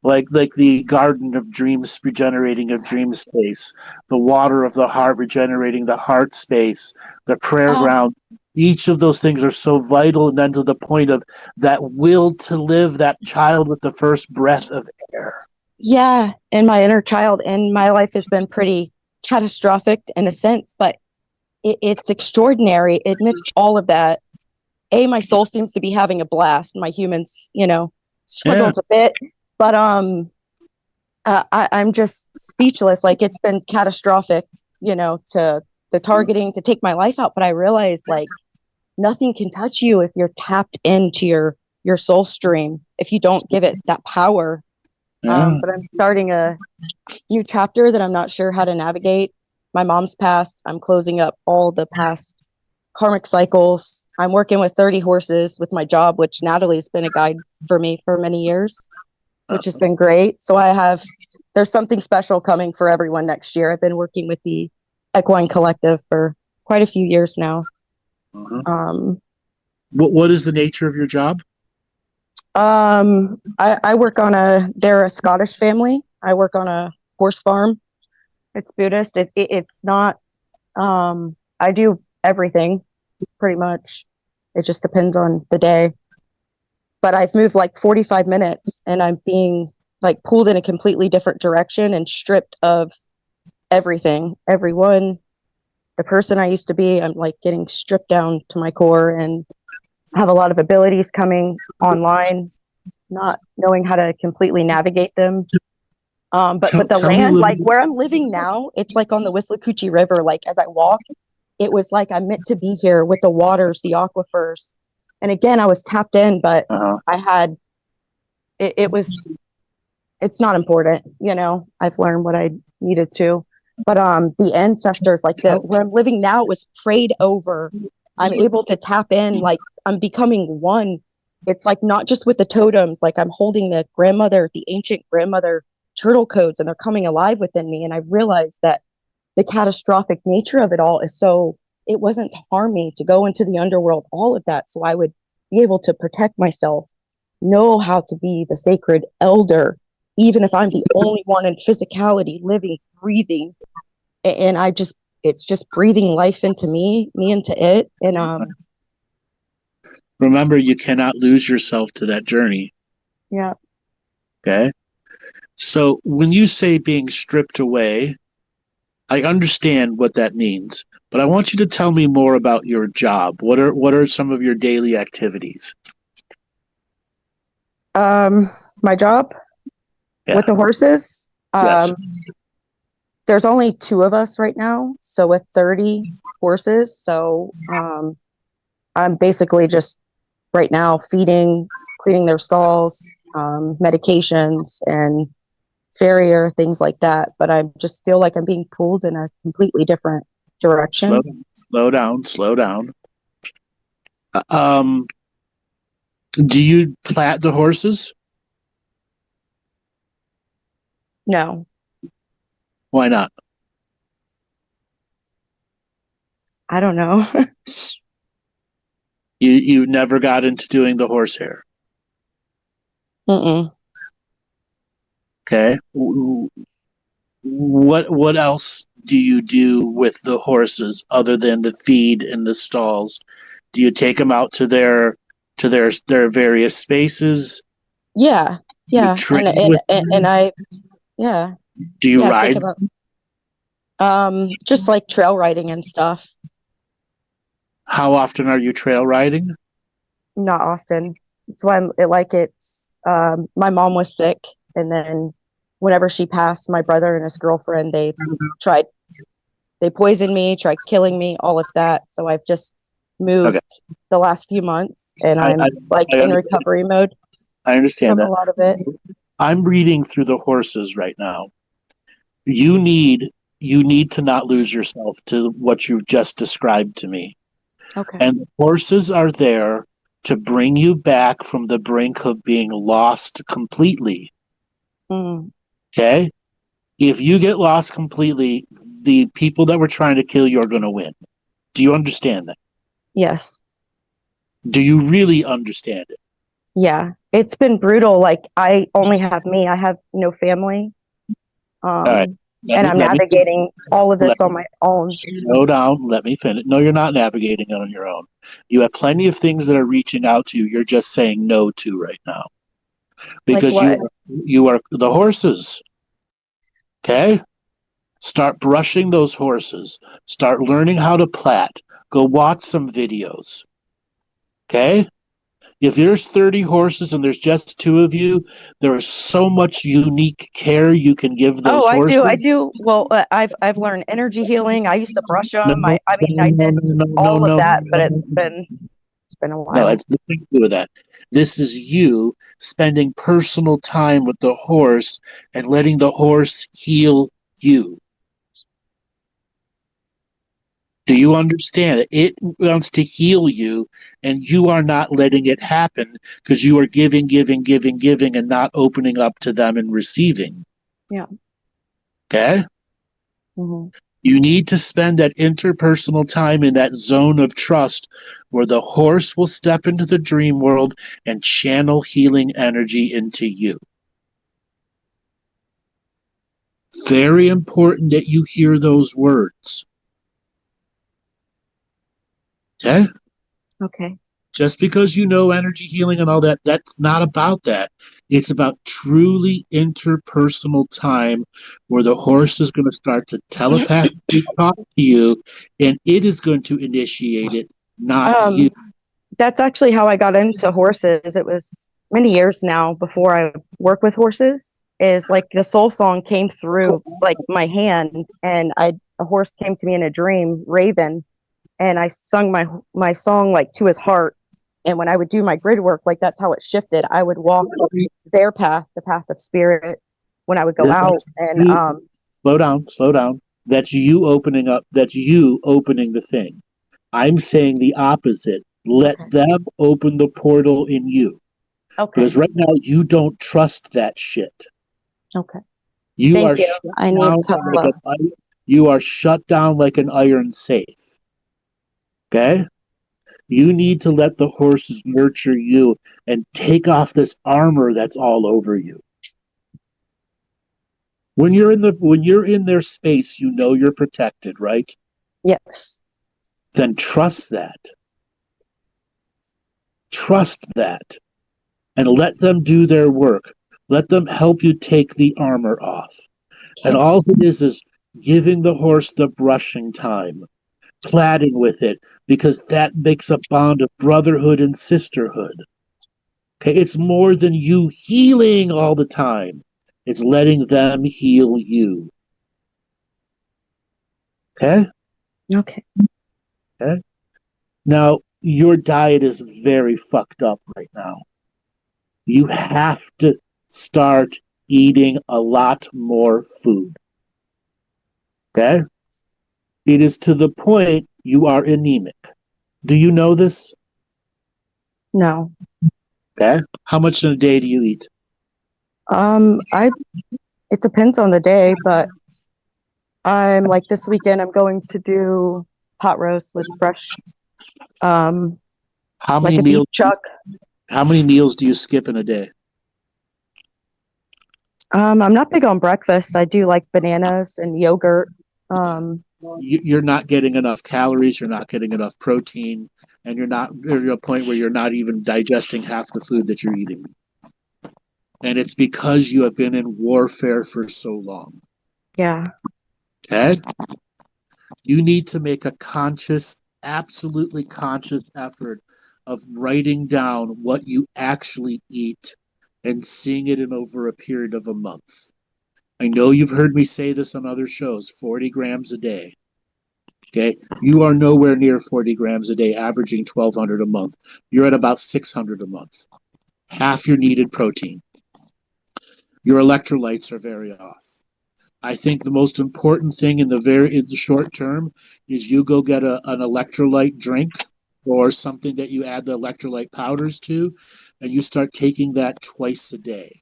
Like the garden of dreams regenerating of dream space, the water of the heart regenerating the heart space, the prayer ground. Each of those things are so vital, and then to the point of that will to live, that child with the first breath of air. Yeah, and my inner child, and my life has been pretty catastrophic in a sense, but it's extraordinary. It amidst all of that, my soul seems to be having a blast. My humans, struggles a bit. But I'm just speechless. Like it's been catastrophic, to the targeting to take my life out. But I realize like nothing can touch you if you're tapped into your soul stream. If you don't give it that power. But I'm starting a new chapter that I'm not sure how to navigate. My mom's passed. I'm closing up all the past karmic cycles. I'm working with 30 horses with my job, which Natalie's been a guide for me for many years, which has been great. So there's something special coming for everyone next year. I've been working with the Equine Collective for quite a few years now. What is the nature of your job? I work on they're a Scottish family. I work on a horse farm. It's Buddhist. It's not, I do everything pretty much. It just depends on the day. But I've moved like 45 minutes and I'm being like pulled in a completely different direction and stripped of everything, everyone, the person I used to be. I'm like getting stripped down to my core and have a lot of abilities coming online, not knowing how to completely navigate them. But the land, like where I'm living now, it's like on the Withlacoochee River. Like as I walk, it was like I'm meant to be here with the waters, the aquifers. And again, I was tapped in, but I had, it's not important, you know, I've learned what I needed to. But the ancestors, like where I'm living now, was prayed over. I'm able to tap in, like I'm becoming one. It's like not just with the totems, like I'm holding the ancient grandmother turtle codes, and they're coming alive within me. And I realized that the catastrophic nature of it all is so, it wasn't to harm me, to go into the underworld, all of that. So I would be able to protect myself, know how to be the sacred elder, even if I'm the only one in physicality, living, breathing. And it's just breathing life into me into it. And remember, you cannot lose yourself to that journey. yeah. Okay. So when you say being stripped away, I understand what that means, but I want you to tell me more about your job. What are some of your daily activities? My job with the horses. Yes. There's only 2 of us right now, so with 30 horses. So I'm basically just right now feeding, cleaning their stalls, medications, and farrier, things like that. But I just feel like I'm being pulled in a completely different direction. Slow down. Do you plat the horses? No. Why not? I don't know. You never got into doing the horsehair. Mm-mm. Okay. What else do you do with the horses other than the feed in the stalls? Do you take them out to their various spaces? Yeah. You train with them? And I, yeah. Do you ride? Just like trail riding and stuff. How often are you trail riding? Not often. That's why my mom was sick, and then whenever she passed, my brother and his girlfriend, they poisoned me, tried killing me, all of that. So I've just moved the last few months, and I'm in recovery mode. I understand that. A lot of it. I'm reading through the horses right now. You need to not lose yourself to what you've just described to me. Okay. And the horses are there to bring you back from the brink of being lost completely. Okay? If you get lost completely, the people that were trying to kill you are going to win. Do you understand that? Yes. Do you really understand it? Yeah. It's been brutal. Like, I only have me. I have no family. All right. And I'm navigating all of this on my own. Slow down. Let me finish. No, you're not navigating it on your own. You have plenty of things that are reaching out to you. You're just saying no to right now. Because you are the horses. Okay? Start brushing those horses. Start learning how to plat. Go watch some videos. Okay? If there's 30 horses and there's just 2 of you, there is so much unique care you can give those horses. I do. Well, I've learned energy healing. I used to brush them. I did all of that, but it's been a while. No, it's nothing to do with that. This is you spending personal time with the horse and letting the horse heal you. Do you understand it? It wants to heal you, and you are not letting it happen because you are giving, and not opening up to them and receiving. Yeah. Okay? Mm-hmm. You need to spend that interpersonal time in that zone of trust where the horse will step into the dream world and channel healing energy into you. Very important that you hear those words. Okay? Okay. Just because you know energy healing and all that, that's not about that. It's about truly interpersonal time where the horse is going to start to telepathically talk to you and it is going to initiate it, not you. That's actually how I got into horses. It was many years now before I worked with horses. Is like the soul song came through like my hand, and a horse came to me in a dream, Raven, and I sung my song like to his heart. And when I would do my grid work, like that's how it shifted. I would walk their path, the path of spirit, when I would go out. And slow down. That's you opening up. That's you opening the thing. I'm saying the opposite. Let them open the portal in you. Okay. Because right now you don't trust that shit. Okay. You Thank are you. I need tough love. you are shut down like an iron safe. Okay? You need to let the horses nurture you and take off this armor that's all over you. When you're in their space, you know you're protected, right? Yes. Then trust that. Trust that. And let them do their work. Let them help you take the armor off. Okay. And all it is giving the horse the brushing time, plaiding with it, because that makes a bond of brotherhood and sisterhood. Okay, it's more than you healing all the time. It's letting them heal you. Okay? Okay. Okay. Now, your diet is very fucked up right now. You have to start eating a lot more food. Okay? It is to the point you are anemic. Do you know this? No. Okay. How much in a day do you eat? It depends on the day, but I'm like this weekend I'm going to do pot roast with fresh how many meals beef chuck. How many meals do you skip in a day? I'm not big on breakfast. I do like bananas and yogurt. You're not getting enough calories, you're not getting enough protein, and you're not there's a point where you're not even digesting half the food that you're eating. And it's because you have been in warfare for so long. Yeah. Okay? You need to make a conscious, absolutely conscious effort of writing down what you actually eat and seeing it in over a period of a month. I know you've heard me say this on other shows, 40 grams a day. Okay? You are nowhere near 40 grams a day, averaging 1,200 a month. You're at about 600 a month. Half your needed protein. Your electrolytes are very off. I think the most important thing in the short term is you go get an electrolyte drink or something that you add the electrolyte powders to, and you start taking that twice a day.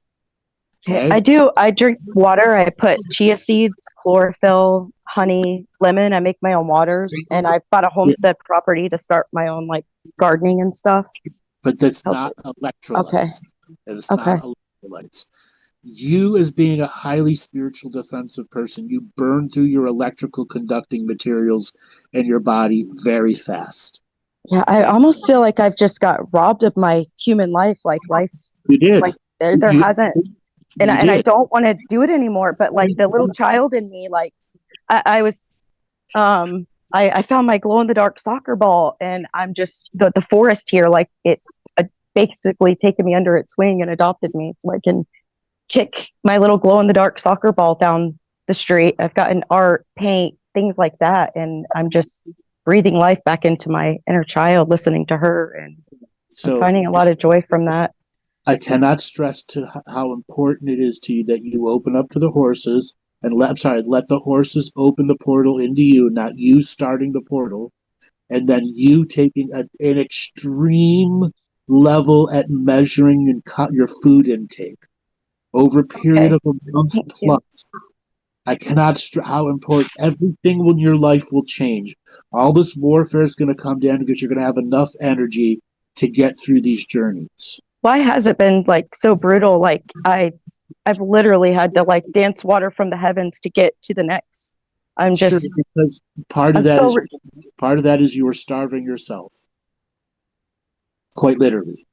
Okay? I drink water. I put chia seeds, chlorophyll, honey, lemon. I make my own waters, and I've bought a homestead property to start my own like gardening and stuff. But that's not electrolytes. Okay. It's not electrolytes. You, as being a highly spiritual defensive person, you burn through your electrical conducting materials in your body very fast. Yeah, I almost feel like I've just got robbed of my human life. Like life. You did. Like there hasn't, and I don't want to do it anymore. But like the little child in me, like I was, I found my glow in the dark soccer ball, and I'm just the forest here. Like it's basically taken me under its wing and adopted me, so I can kick my little glow in the dark soccer ball down the street. I've gotten art, paint, things like that, and I'm just breathing life back into my inner child, listening to her, and I'm finding a lot of joy from that. I cannot stress how important it is to you that you open up to the horses and let the horses open the portal into you, not you starting the portal, and then you taking an extreme level at measuring your food intake over a period of a month plus. I cannot how important everything in your life will change. All this warfare is going to come down because you're going to have enough energy to get through these journeys. Why has it been like so brutal? Like I've literally had to like dance water from the heavens to get to the next. I'm just because part of I'm that so is part of that is you are starving yourself, quite literally,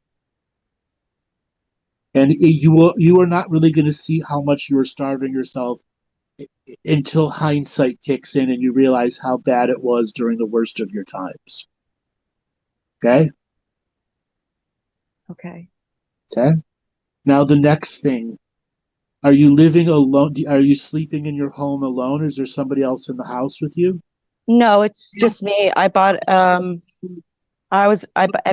and you are not really going to see how much you are starving yourself until hindsight kicks in and you realize how bad it was during the worst of your times. Okay. okay. Okay. Now the next thing. Are you living alone? Are you sleeping in your home alone? Or is there somebody else in the house with you? No, it's just me. I bought I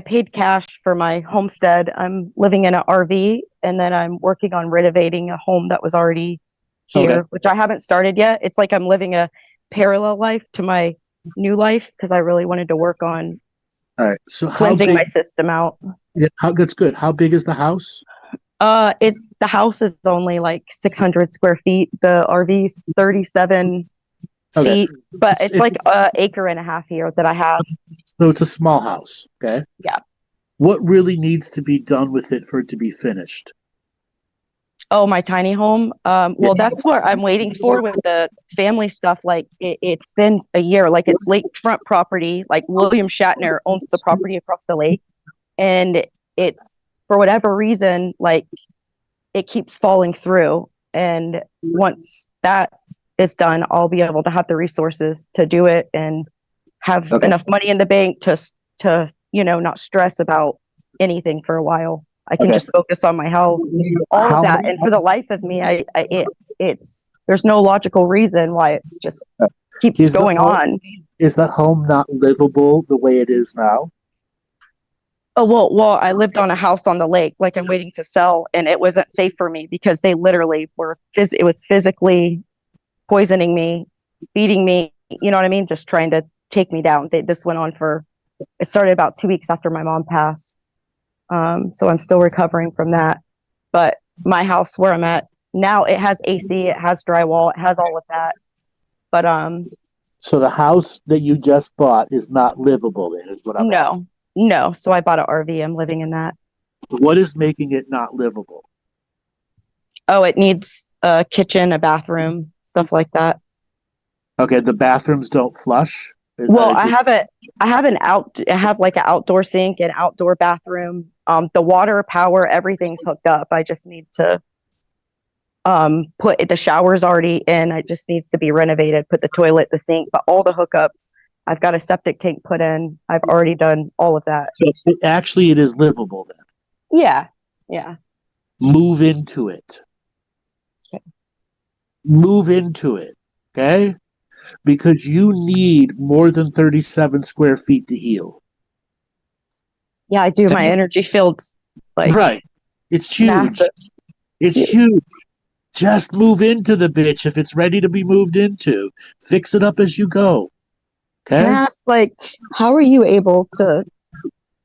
paid cash for my homestead. I'm living in an RV, and then I'm working on renovating a home that was already Okay. here, which I haven't started yet. It's like I'm living a parallel life to my new life because I really wanted to work on All right. So cleansing my system out. Yeah, that's good. How big is the house? The house is only like 600 square feet. The RV's 37 Okay. feet, but it's like It's- an acre and a half here that I have. So it's a small house. Okay. Yeah. What really needs to be done with it for it to be finished? Oh, my tiny home. Well, that's what I'm waiting for with the family stuff. Like it's been a year. Like it's lakefront property. Like William Shatner owns the property across the lake, and it's for whatever reason, like it keeps falling through. And once that is done, I'll be able to have the resources to do it and have enough money in the bank to not stress about anything for a while. I can just focus on my health, all of that. And for the life of me, it's there's no logical reason why it's just keeps going on. Is that home not livable the way it is now? Oh, well, I lived on a house on the lake, like I'm waiting to sell, and it wasn't safe for me because they literally it was physically poisoning me, beating me, you know what I mean? Just trying to take me down. This went on it started about 2 weeks after my mom passed. So I'm still recovering from that. But my house where I'm at now, it has AC, it has drywall, it has all of that. But so the house that you just bought is not livable then, is what I'm asking. No. So I bought an RV. I'm living in that. What is making it not livable? Oh, it needs a kitchen, a bathroom, stuff like that. Okay, the bathrooms don't flush. Well, I have an outdoor sink and outdoor bathroom. The water, power, everything's hooked up. I just need to put the shower's already in. It just needs to be renovated, put the toilet, the sink, but all the hookups. I've got a septic tank put in. I've already done all of that. So it is livable then. Yeah. Move into it. Okay. Move into it. Okay? Because you need more than 37 square feet to heal. Yeah, I do. My energy field's like right. It's huge. Massive. It's huge. Just move into the bitch if it's ready to be moved into. Fix it up as you go. Okay? Can I ask, how are you able to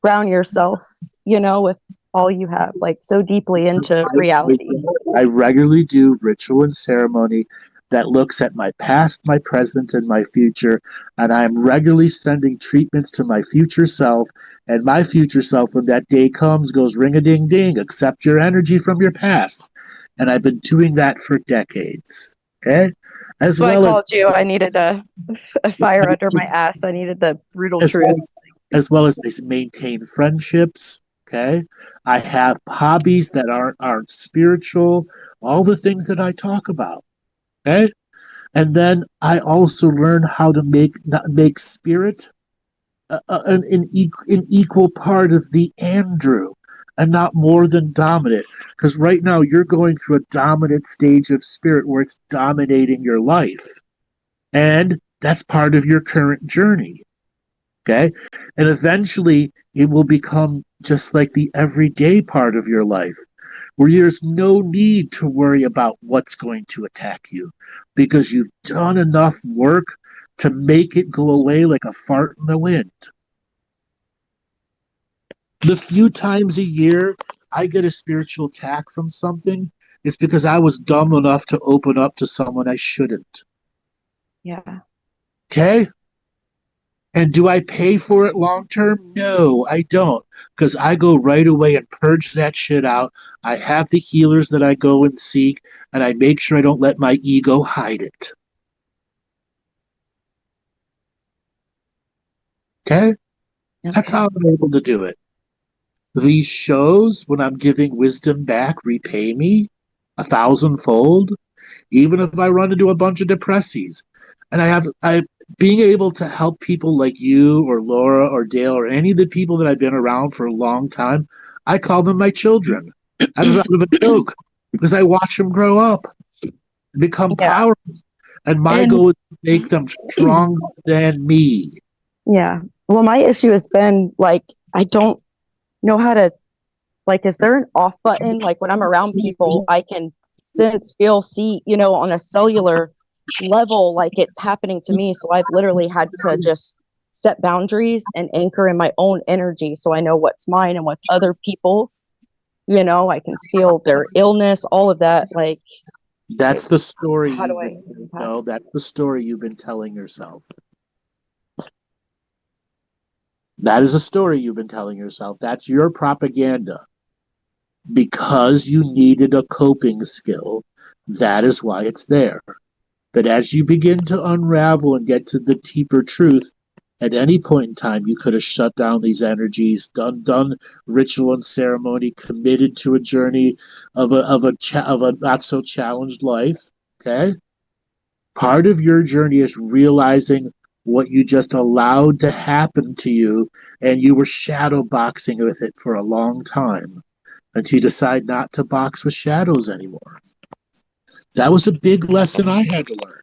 ground yourself, with all you have, so deeply into reality? I regularly do ritual and ceremony that looks at my past, my present, and my future, and I am regularly sending treatments to my future self, and my future self, when that day comes, goes ring-a-ding-ding, accept your energy from your past. And I've been doing that for decades. Okay? So I called you. I needed a fire under my ass. I needed the brutal truth. As well as maintain friendships. Okay? I have hobbies that aren't spiritual. All the things that I talk about. Okay? And then I also learn how to make spirit an equal part of the Andrew and not more than dominant. Because right now you're going through a dominant stage of spirit where it's dominating your life. And that's part of your current journey. Okay? And eventually it will become just like the everyday part of your life, where there's no need to worry about what's going to attack you because you've done enough work to make it go away like a fart in the wind. The few times a year I get a spiritual attack from something, It's because I was dumb enough to open up to someone I shouldn't. Yeah. Okay? And do I pay for it long term? No, I don't. Because I go right away and purge that shit out. I have the healers that I go and seek, and I make sure I don't let my ego hide it. Okay? That's Okay. how I'm able to do it. These shows, when I'm giving wisdom back, repay me 1,000-fold, even if I run into a bunch of depressies. And I being able to help people like you or Laura or Dale or any of the people that I've been around for a long time, I call them my children. Out of a joke, because I watch them grow up, become Yeah. powerful, and my And- goal is to make them stronger than me. Yeah. Well, my issue has been like, I don't know how to, like, is there an off button? Like when I'm around people, I can sense, feel, see, on a cellular level, like it's happening to me. So I've literally had to just set boundaries and anchor in my own energy. So I know what's mine and what's other people's, I can feel their illness, all of that. Like, That's the story how do you've I been, pass? that's the story you've been telling yourself. That is a story you've been telling yourself. That's your propaganda. Because you needed a coping skill, that is why it's there. But as you begin to unravel and get to the deeper truth, at any point in time, you could have shut down these energies, done ritual and ceremony, committed to a journey of a not so challenged life. Okay, part of your journey is realizing what you just allowed to happen to you, and you were shadow boxing with it for a long time until you decide not to box with shadows anymore. That was a big lesson I had to learn.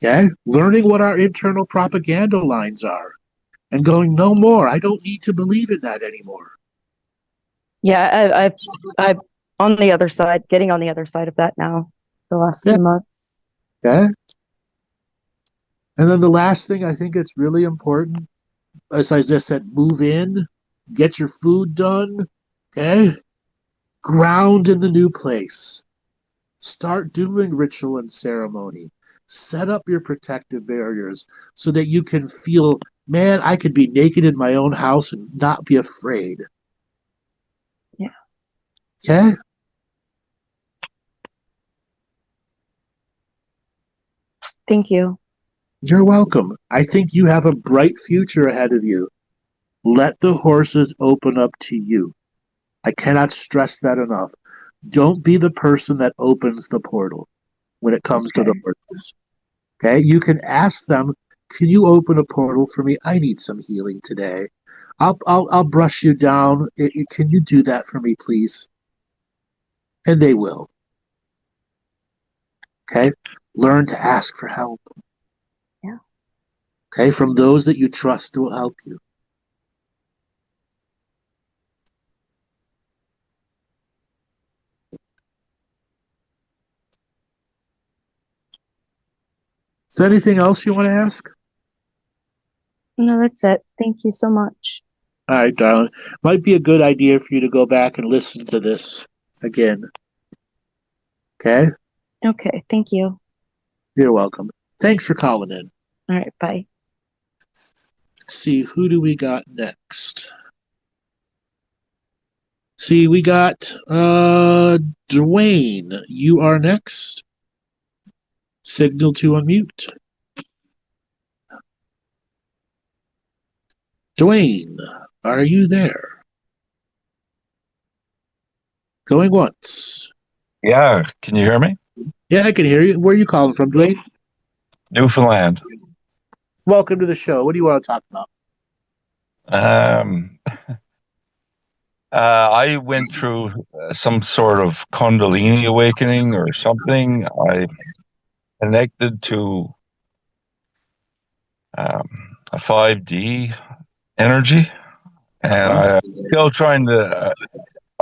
Okay? Learning what our internal propaganda lines are and going, no more. I don't need to believe in that anymore. Yeah, I've on the other side, getting on the other side of that now, the last Yeah. few months. Okay? And then the last thing I think it's really important, as I just said, move in, get your food done, okay? Ground in the new place. Start doing ritual and ceremony. Set up your protective barriers so that you can feel, man, I could be naked in my own house and not be afraid. Yeah. Okay? Thank you. You're welcome. I think you have a bright future ahead of you. Let the horses open up to you. I cannot stress that enough. Don't be the person that opens the portal when it comes to the horses. Okay? You can ask them, can you open a portal for me? I need some healing today. I'll brush you down. Can you do that for me, please? And they will. Okay? Learn to ask for help. Yeah. Okay? From those that you trust will help you. Is there anything else you want to ask? No, that's it. Thank you so much. All right, darling. Might be a good idea for you to go back and listen to this again. Okay? Okay, thank you. You're welcome. Thanks for calling in. All right, bye. Let's see, who do we got next? See, we got Dwayne. You are next. Signal to unmute. Dwayne, are you there? Going once. Yeah, can you hear me? Yeah, I can hear you. Where are you calling from, Dwayne? Newfoundland. Welcome to the show. What do you want to talk about? Um, I went through some sort of Kundalini awakening or something. I connected to a 5D energy, and I'm still trying to.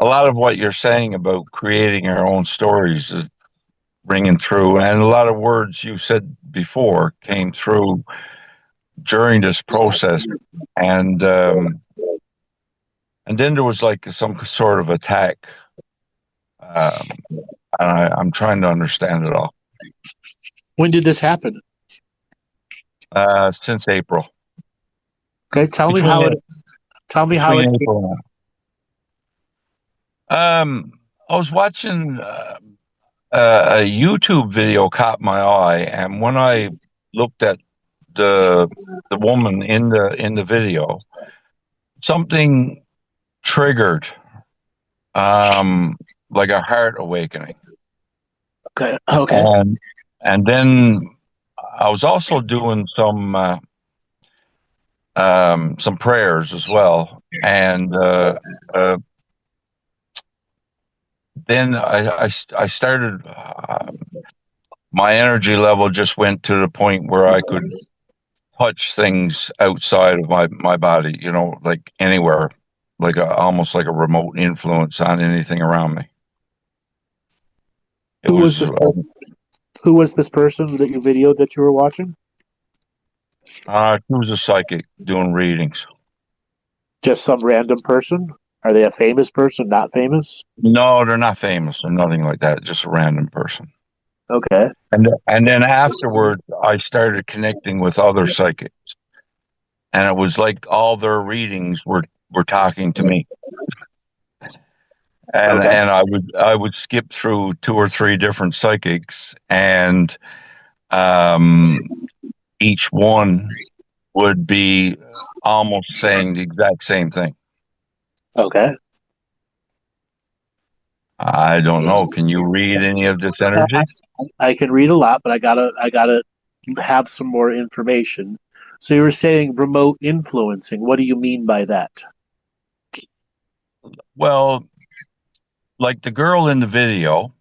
A lot of what you're saying about creating our own stories is ringing through, and a lot of words you said before came through during this process, and And then there was like some sort of attack. And I'm trying to understand it all. When did this happen? Since April. Okay, tell me how it Between came. April and I was watching a YouTube video caught my eye, and when I looked at the woman in the video, something triggered like a heart awakening. Okay. And then I was also doing some prayers as well, and then I started. My energy level just went to the point where I could touch things outside of my body. You know, like anywhere, like almost like a remote influence on anything around me. Who was this person that you videoed that you were watching? She was a psychic doing readings. Just some random person? Are they a famous person? Not famous? No, they're not famous or nothing like that. Just a random person. Okay. And then afterward, I started connecting with other psychics, and it was like all their readings were talking to me. And Okay. and I would skip through 2 or 3 different psychics, and each one would be almost saying the exact same thing. Okay. I don't know. Can you read any of this energy? I can read a lot, but I gotta have some more information. So you were saying remote influencing. What do you mean by that? Well, like the girl in the video,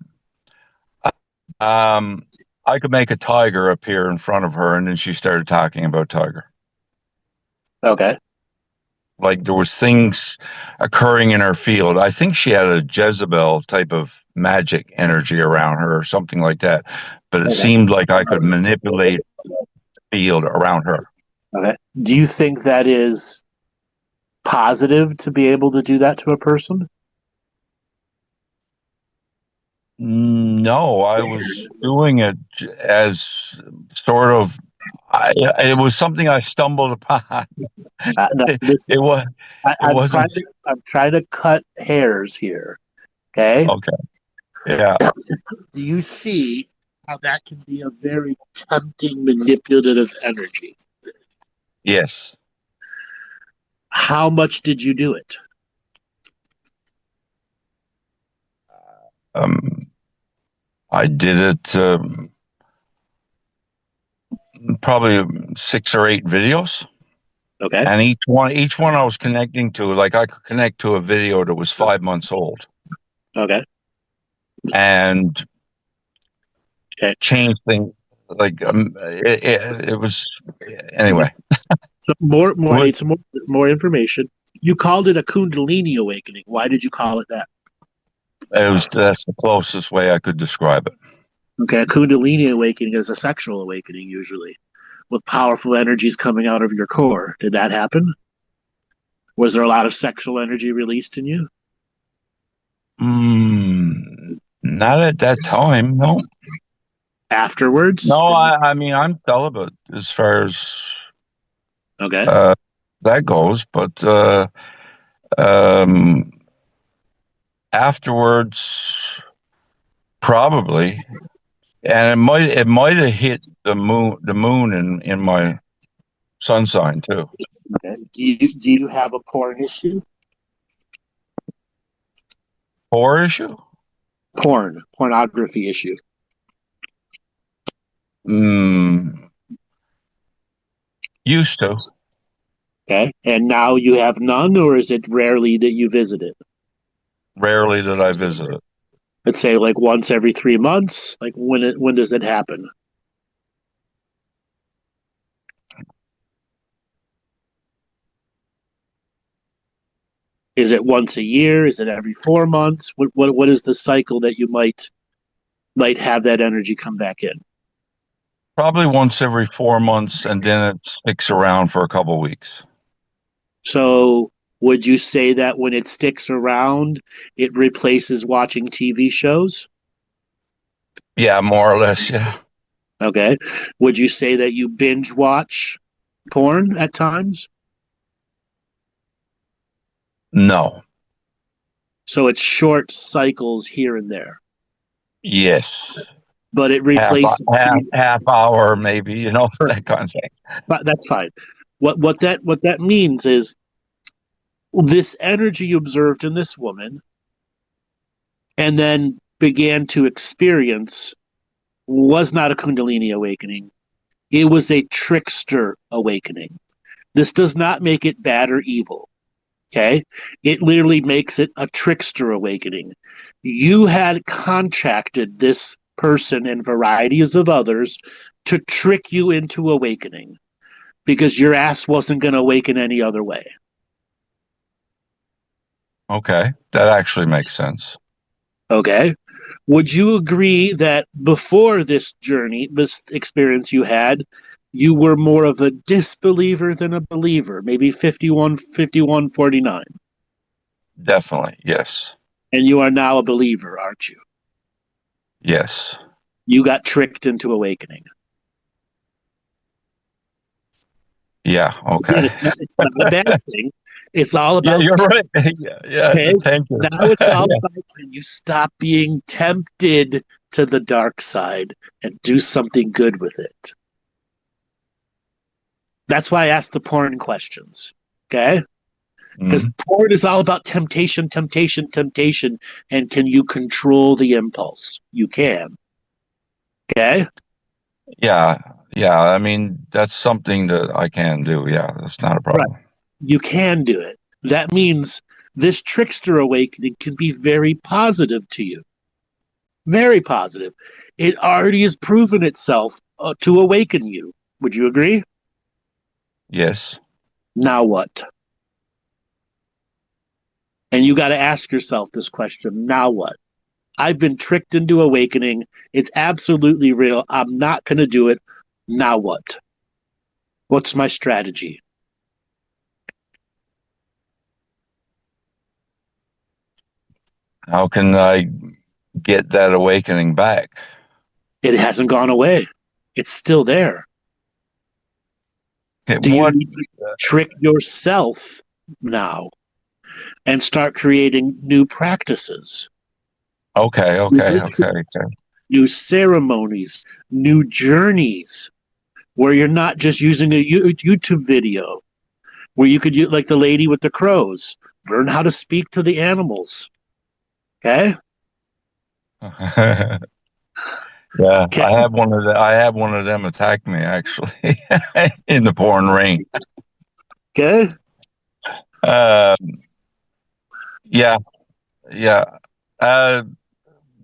I could make a tiger appear in front of her, and then she started talking about tiger. Okay. Like there was things occurring in her field. I think she had a Jezebel type of magic energy around her or something like that. But it seemed like I could manipulate the field around her. Okay. Do you think that is positive to be able to do that to a person? No, I was doing it as sort of. It was something I stumbled upon. It was. I'm trying to cut hairs here. Okay. Okay. Yeah. Do you see how that can be a very tempting manipulative energy? Yes. How much did you do it? I did it probably 6 or 8 videos. Okay. And each one I was connecting to, like I could connect to a video that was 5 months old. Okay. And change things. Like it was anyway. So I need some more information. You called it a Kundalini awakening. Why did you call it that? That's the closest way I could describe it. Okay, a Kundalini awakening is a sexual awakening usually, with powerful energies coming out of your core. Did that happen? Was there a lot of sexual energy released in you? Not at that time, no. Afterwards? No, I mean I'm celibate as far as that goes, but afterwards probably, and it might have hit the moon in my sun sign too. Okay. Do you have a porn issue? Pornography issue. Used to. Okay. And now you have none, or is it rarely that you visit it? Rarely that I visit it. Let's say like once every 3 months. Like when does it happen? Is it once a year? Is it every 4 months? What is the cycle that you might have that energy come back in? Probably once every 4 months, and then it sticks around for a couple of weeks. So Would you say that when it sticks around, it replaces watching TV shows? Yeah, more or less. Yeah. Okay. Would you say that you binge watch porn at times? No. So it's short cycles here and there, Yes. but it replaces. Half hour, maybe, that kind of thing. But that's fine. What that means is this energy you observed in this woman, and then began to experience, was not a Kundalini awakening. It was a trickster awakening. This does not make it bad or evil. Okay? It literally makes it a trickster awakening. You had contracted this person and varieties of others to trick you into awakening because your ass wasn't going to awaken any other way. Okay. That actually makes sense. Okay? Would you agree that before this journey, this experience you had, you were more of a disbeliever than a believer, maybe 51-49? Definitely. Yes. And you are now a believer, aren't you? Yes. You got tricked into awakening. Yeah. Okay. It's not a bad thing. It's all about. Yeah, you're right. Yeah. Okay? Thank you. Now it's all about, can you stop being tempted to the dark side and do something good with it? That's why I asked the porn questions. Okay? Because porn is all about temptation. And can you control the impulse? You can. Okay? Yeah. I mean, that's something that I can do. Yeah, that's not a problem. Right. You can do it. That means this trickster awakening can be very positive to you. Very positive. It already has proven itself to awaken you. Would you agree? Yes. Now what? And you got to ask yourself this question. Now what? I've been tricked into awakening. It's absolutely real. I'm not going to do it. Now what? What's my strategy? How can I get that awakening back? It hasn't gone away. It's still there. Okay, Do you need to trick yourself now and start creating new practices? Okay. New ceremonies, new journeys, where you're not just using a YouTube video, where you could use, like the lady with the crows, learn how to speak to the animals. Okay? Yeah, Okay. I have one of them attack me actually in the pouring rain. Okay? Yeah.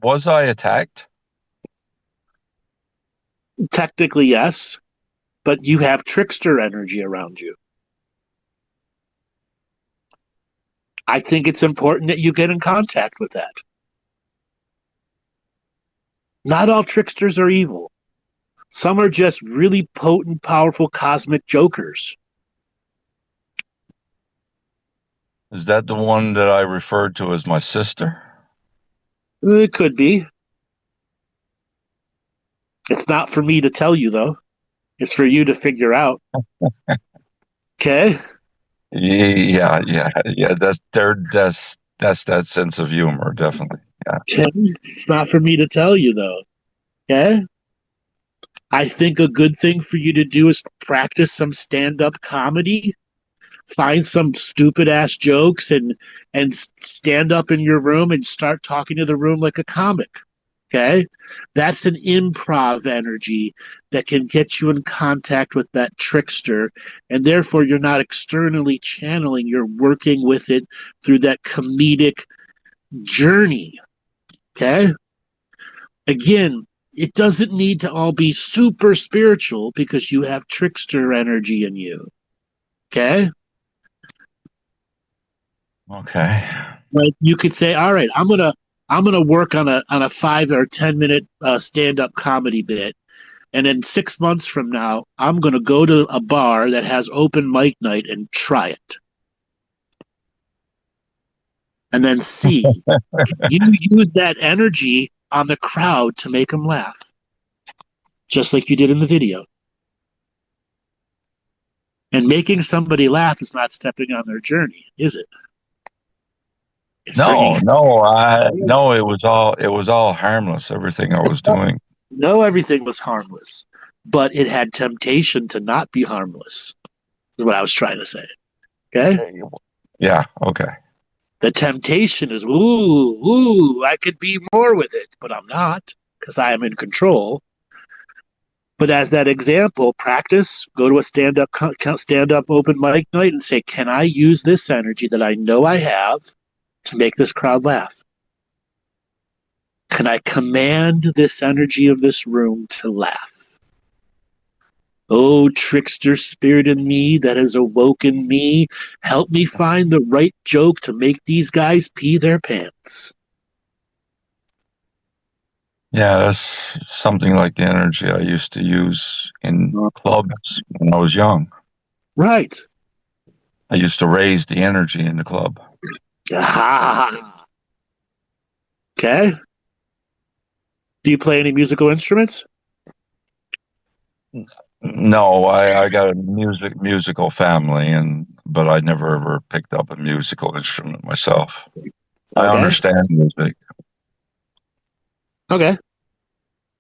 Was I attacked? Technically, yes, but you have trickster energy around you. I think it's important that you get in contact with that. Not all tricksters are evil. Some are just really potent, powerful cosmic jokers. Is that the one that I referred to as my sister? It could be. It's not for me to tell you, though. It's for you to figure out. Okay? Yeah. That's that sense of humor, definitely. Yeah. Okay? It's not for me to tell you, though. Okay? I think a good thing for you to do is practice some stand-up comedy. Find some stupid ass jokes and stand up in your room and start talking to the room like a comic. Okay? That's an improv energy that can get you in contact with that trickster, and therefore you're not externally channeling, you're working with it through that comedic journey. Okay? Again, it doesn't need to all be super spiritual because you have trickster energy in you. Okay? Okay. Like you could say, all right, I'm gonna work on a 5 or 10 minute stand-up comedy bit, and then 6 months from now, I'm gonna go to a bar that has open mic night and try it. And then C, you use that energy on the crowd to make them laugh, just like you did in the video. And making somebody laugh is not stepping on their journey, is it? It's No, it was all harmless. Everything I was doing. No, everything was harmless, but it had temptation to not be harmless, is what I was trying to say. Okay? Yeah. Okay. The temptation is, ooh, I could be more with it, but I'm not because I am in control. But as that example, practice, go to a stand-up open mic night and say, can I use this energy that I know I have to make this crowd laugh? Can I command this energy of this room to laugh? Oh, trickster spirit in me that has awoken me, help me find the right joke to make these guys pee their pants. Yeah, that's something like the energy I used to use in clubs when I was young. Right. I used to raise the energy in the club. Ah. Okay. Do you play any musical instruments? No, I got a musical family, but I never ever picked up a musical instrument myself. I Okay. understand music. Okay.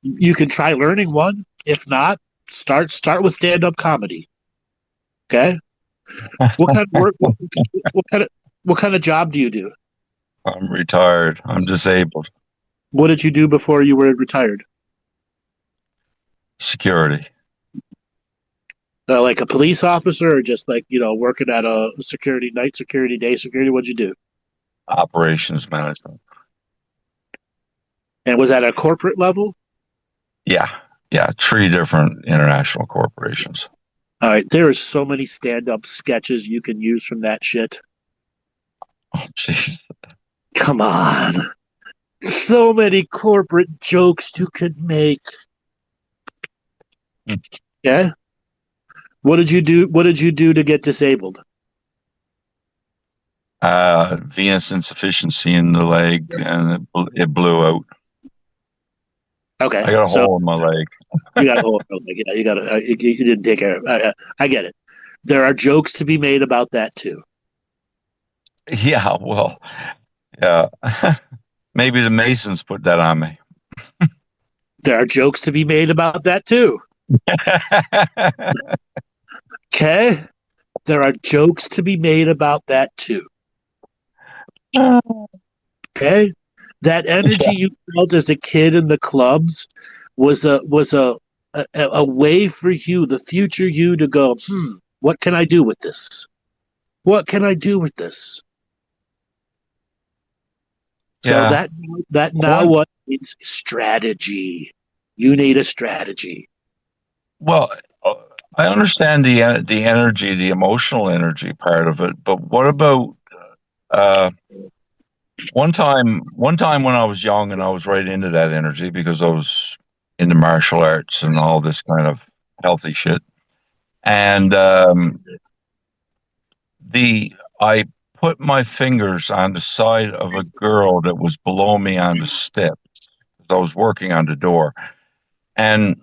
You can try learning one. If not, start with stand-up comedy. Okay. What kind of work? What kind of job do you do? I'm retired. I'm disabled. What did you do before you were retired? Security. Like a police officer, or just like working at a security, night security, day security? What'd you do? Operations management. And was that at a corporate level? Yeah. 3 different international corporations. All right. There are so many stand-up sketches you can use from that shit. Oh, jeez. Come on. So many corporate jokes you could make. Yeah. What did you do? What did you do to get disabled? Venous insufficiency in the leg, and it blew out. Okay. I got a hole in my leg. You got a hole in your leg. Yeah, you got you didn't take care of it. I get it. There are jokes to be made about that too. Yeah, well, yeah. Maybe the Masons put that on me. There are jokes to be made about that too. Okay? There are jokes to be made about that too. Okay? That energy you felt as a kid in the clubs was a way for you, the future you, to go, what can I do with this? What can I do with this? So that now what means strategy. You need a strategy. Well, I understand the energy, the emotional energy part of it, but what about one time when I was young and I was right into that energy because I was into martial arts and all this kind of healthy shit, and I put my fingers on the side of a girl that was below me on the steps. I was working on the door, and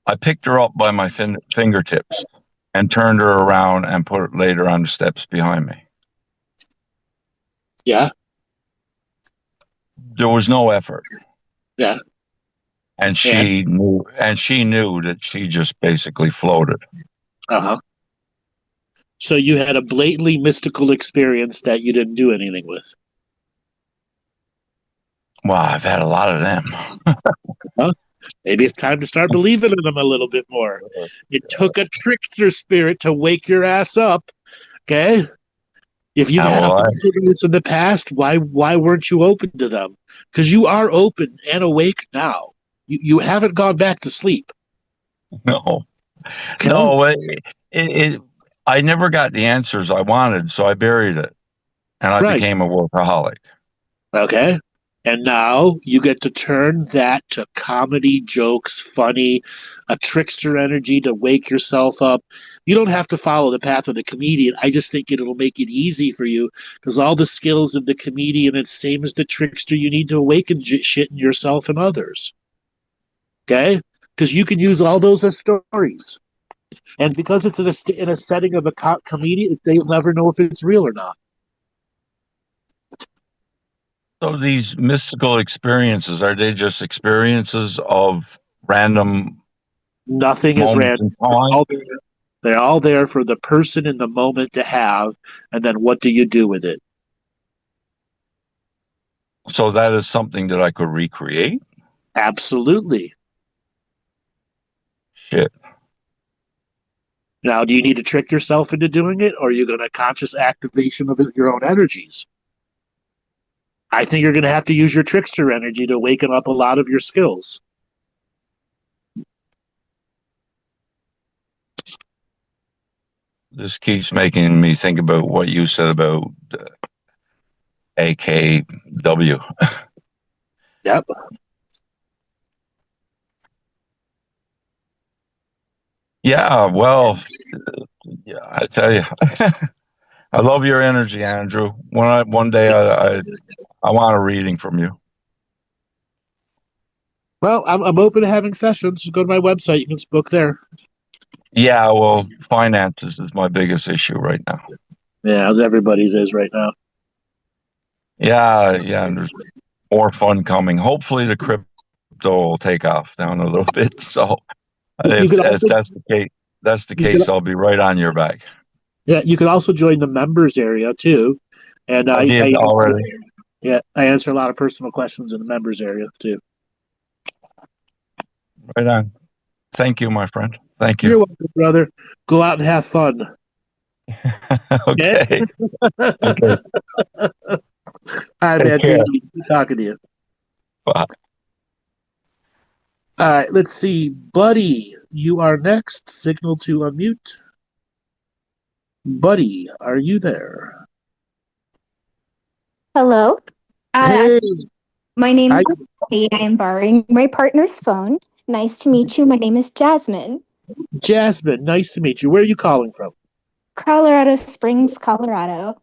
I picked her up by my fingertips and turned her around and laid her on the steps behind me. Yeah. There was no effort. Yeah. And she knew that she just basically floated. Uh-huh. So you had a blatantly mystical experience that you didn't do anything with. Well, I've had a lot of them. Huh? Maybe it's time to start believing in them a little bit more. It took a trickster spirit to wake your ass up. Okay? If you've had a bunch of those in the past, why weren't you open to them? Because you are open and awake now. You haven't gone back to sleep. No. Okay? No, I never got the answers I wanted, so I buried it. And I became a workaholic. Okay. And now you get to turn that to comedy, jokes, funny, a trickster energy to wake yourself up. You don't have to follow the path of the comedian. I just think it'll make it easy for you because all the skills of the comedian, it's same as the trickster. You need to awaken shit in yourself and others. Okay? Because you can use all those as stories. And because it's in a setting of a comedian, they'll never know if it's real or not. So these mystical experiences, are they just experiences of random Nothing is moments random. in time? They're all there for the person in the moment to have, and then what do you do with it? So that is something that I could recreate? Absolutely. Shit. Now, do you need to trick yourself into doing it, or are you going to conscious activation of your own energies? I think you're going to have to use your trickster energy to awaken up a lot of your skills. This keeps making me think about what you said about AKW. Yep. Yeah, well, yeah, I tell you, I love your energy, Andrew. One day I want a reading from you. Well, I'm open to having sessions. Go to my website. You can book there. Yeah, well, finances is my biggest issue right now. Yeah, everybody's is right now. Yeah, and there's more fun coming. Hopefully, the crypto will take off down a little bit. So, if that's the case, I'll be right on your back. Yeah, you can also join the members area too, and I did already. Yeah, I answer a lot of personal questions in the members area too. Right on. Thank you, my friend. Thank you. You're welcome, brother. Go out and have fun. Okay. Okay. All right, man. Take it easy. Good talking to you. Bye. All right, let's see. Buddy, you are next. Signal to unmute. Buddy, are you there? Hello. Hey. My name Hi. is Buddy. I am borrowing my partner's phone. Nice to meet you. My name is Jasmine. Jasmine, nice to meet you. Where are you calling from? Colorado Springs, Colorado.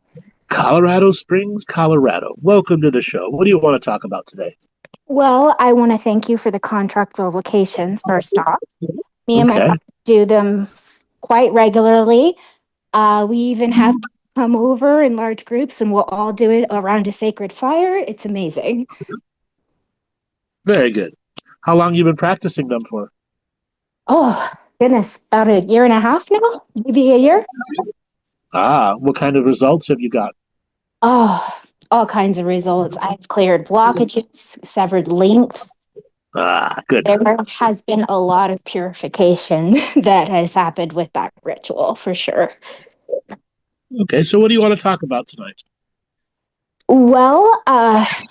Colorado Springs, Colorado. Welcome to the show. What do you want to talk about today? Well, I want to thank you for the contract revocations, first off. Me and my husband do them quite regularly. We even have come over in large groups and we'll all do it around a sacred fire. It's amazing. Very good. How long you been practicing them for? Oh, goodness, about a year and a half now? Maybe a year? What kind of results have you got? Oh, all kinds of results. I've cleared blockages, severed links. Good. There has been a lot of purification that has happened with that ritual, for sure. Okay, so what do you want to talk about tonight? Well,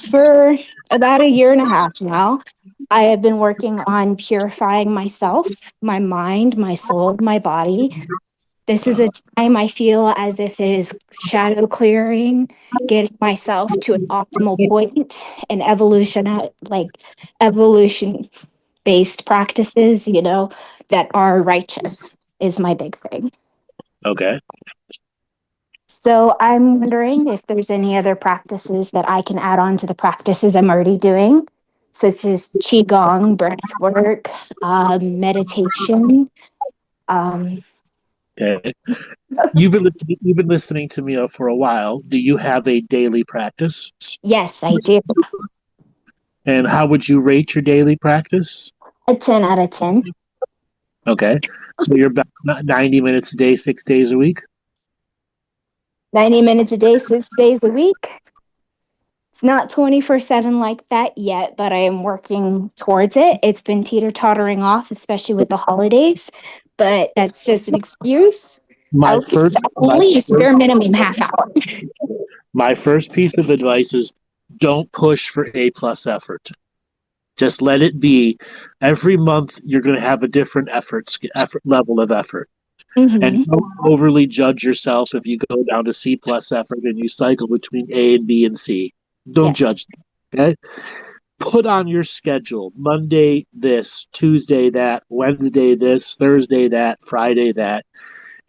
for about a year and a half now, I have been working on purifying myself, my mind, my soul, my body. This is a time I feel as if it is shadow clearing, getting myself to an optimal point, and evolution-based practices, that are righteous is my big thing. Okay. So I'm wondering if there's any other practices that I can add on to the practices I'm already doing, such as Qigong, breath work, meditation. Okay. You've been listening to me for a while. Do you have a daily practice? Yes, I do. And how would you rate your daily practice? A 10 out of 10. Okay. So you're about 90 minutes a day, 6 days a week? 90 minutes a day, 6 days a week. It's not 24/7 like that yet, but I am working towards it. It's been teeter-tottering off, especially with the holidays, but that's just an excuse. At least bare minimum half hour. My first piece of advice is don't push for A+ effort. Just let it be. Every month you're going to have a different effort level of effort. Mm-hmm. And don't overly judge yourself if you go down to C+ effort and you cycle between A and B and C. Don't judge. Okay? Put on your schedule Monday this, Tuesday that, Wednesday this, Thursday that, Friday that.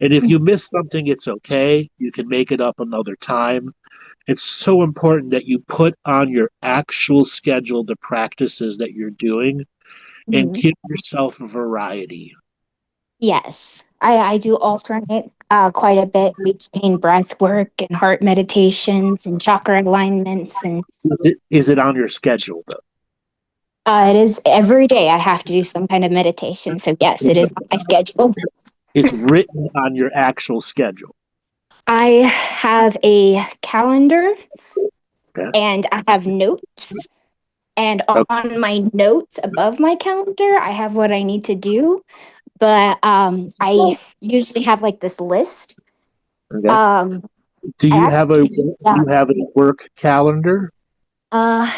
And if you miss something, it's okay. You can make it up another time. It's so important that you put on your actual schedule the practices that you're doing and Mhm. give yourself variety. Yes, I do alternate quite a bit between breath work and heart meditations and chakra alignments, and Is it on your schedule though? it is every day I have to do some kind of meditation. So yes, it is on my schedule. It's written on your actual schedule. I have a calendar Okay. and I have notes. And on my notes above my calendar, I have what I need to do. But I usually have like this list. Okay. Um, Do I you have a actually, yeah. you have a work calendar? Uh,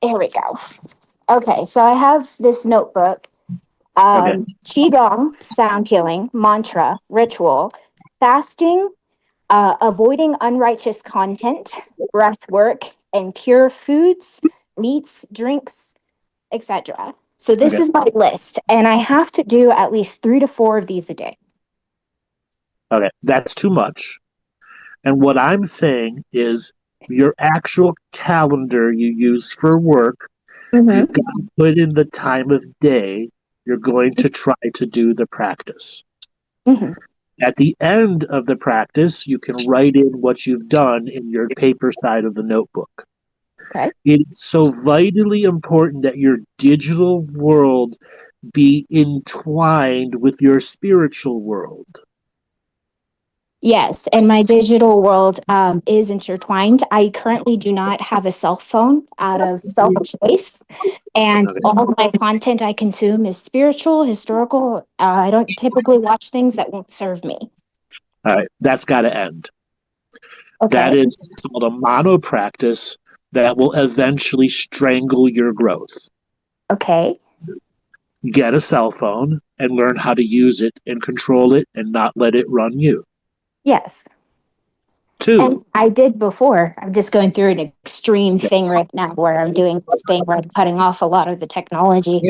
here we go. Okay, so I have this notebook. Okay. Qigong, sound healing, mantra, ritual, fasting, avoiding unrighteous content, breath work, and pure foods, meats, drinks, etc. So this Okay. is my list, and I have to do at least 3 to 4 of these a day. Okay. That's too much. And what I'm saying is your actual calendar you use for work, Mm-hmm. you've got to put in the time of day you're going to try to do the practice. Mm-hmm. At the end of the practice, you can write in what you've done in your paper side of the notebook. Okay. It's so vitally important that your digital world be entwined with your spiritual world. Yes, and my digital world is intertwined. I currently do not have a cell phone out of self choice, and Okay. all of my content I consume is spiritual, historical. I don't typically watch things that won't serve me. All right, that's got to end. That Okay. is called a mono practice that will eventually strangle your growth. Okay. Get a cell phone and learn how to use it and control it and not let it run you. Yes. Two, And I did before. I'm just going through an extreme thing right now where I'm doing this thing where I'm cutting off a lot of the technology.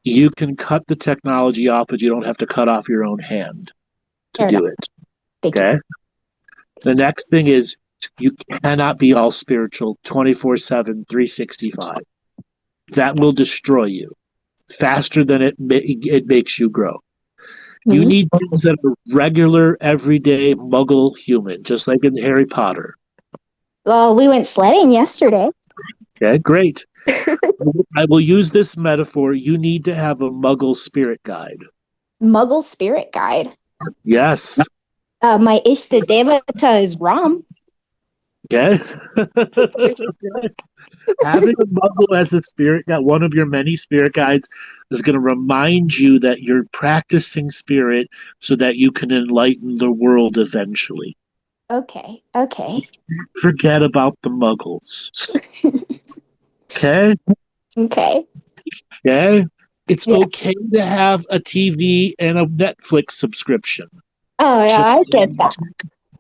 you can cut the technology off, but you don't have to cut off your own hand to Fair do enough. it. Thank you. Okay? The next thing is you cannot be all spiritual 24/7, 365. That will destroy you faster than it makes you grow. You Mhm. need things that are regular, everyday muggle human, just like in Harry Potter. Well, we went sledding yesterday. Okay, great. I will use this metaphor. You need to have a muggle spirit guide. Muggle spirit guide. Yes. My Ishta Devata is Ram. Okay. Having a muggle as a spirit guide, one of your many spirit guides, is going to remind you that you're practicing spirit so that you can enlighten the world eventually. Okay. Okay. Forget about the muggles. Okay? Okay. Okay? It's Yeah. okay to have a TV and a Netflix subscription. Oh, yeah, I get that.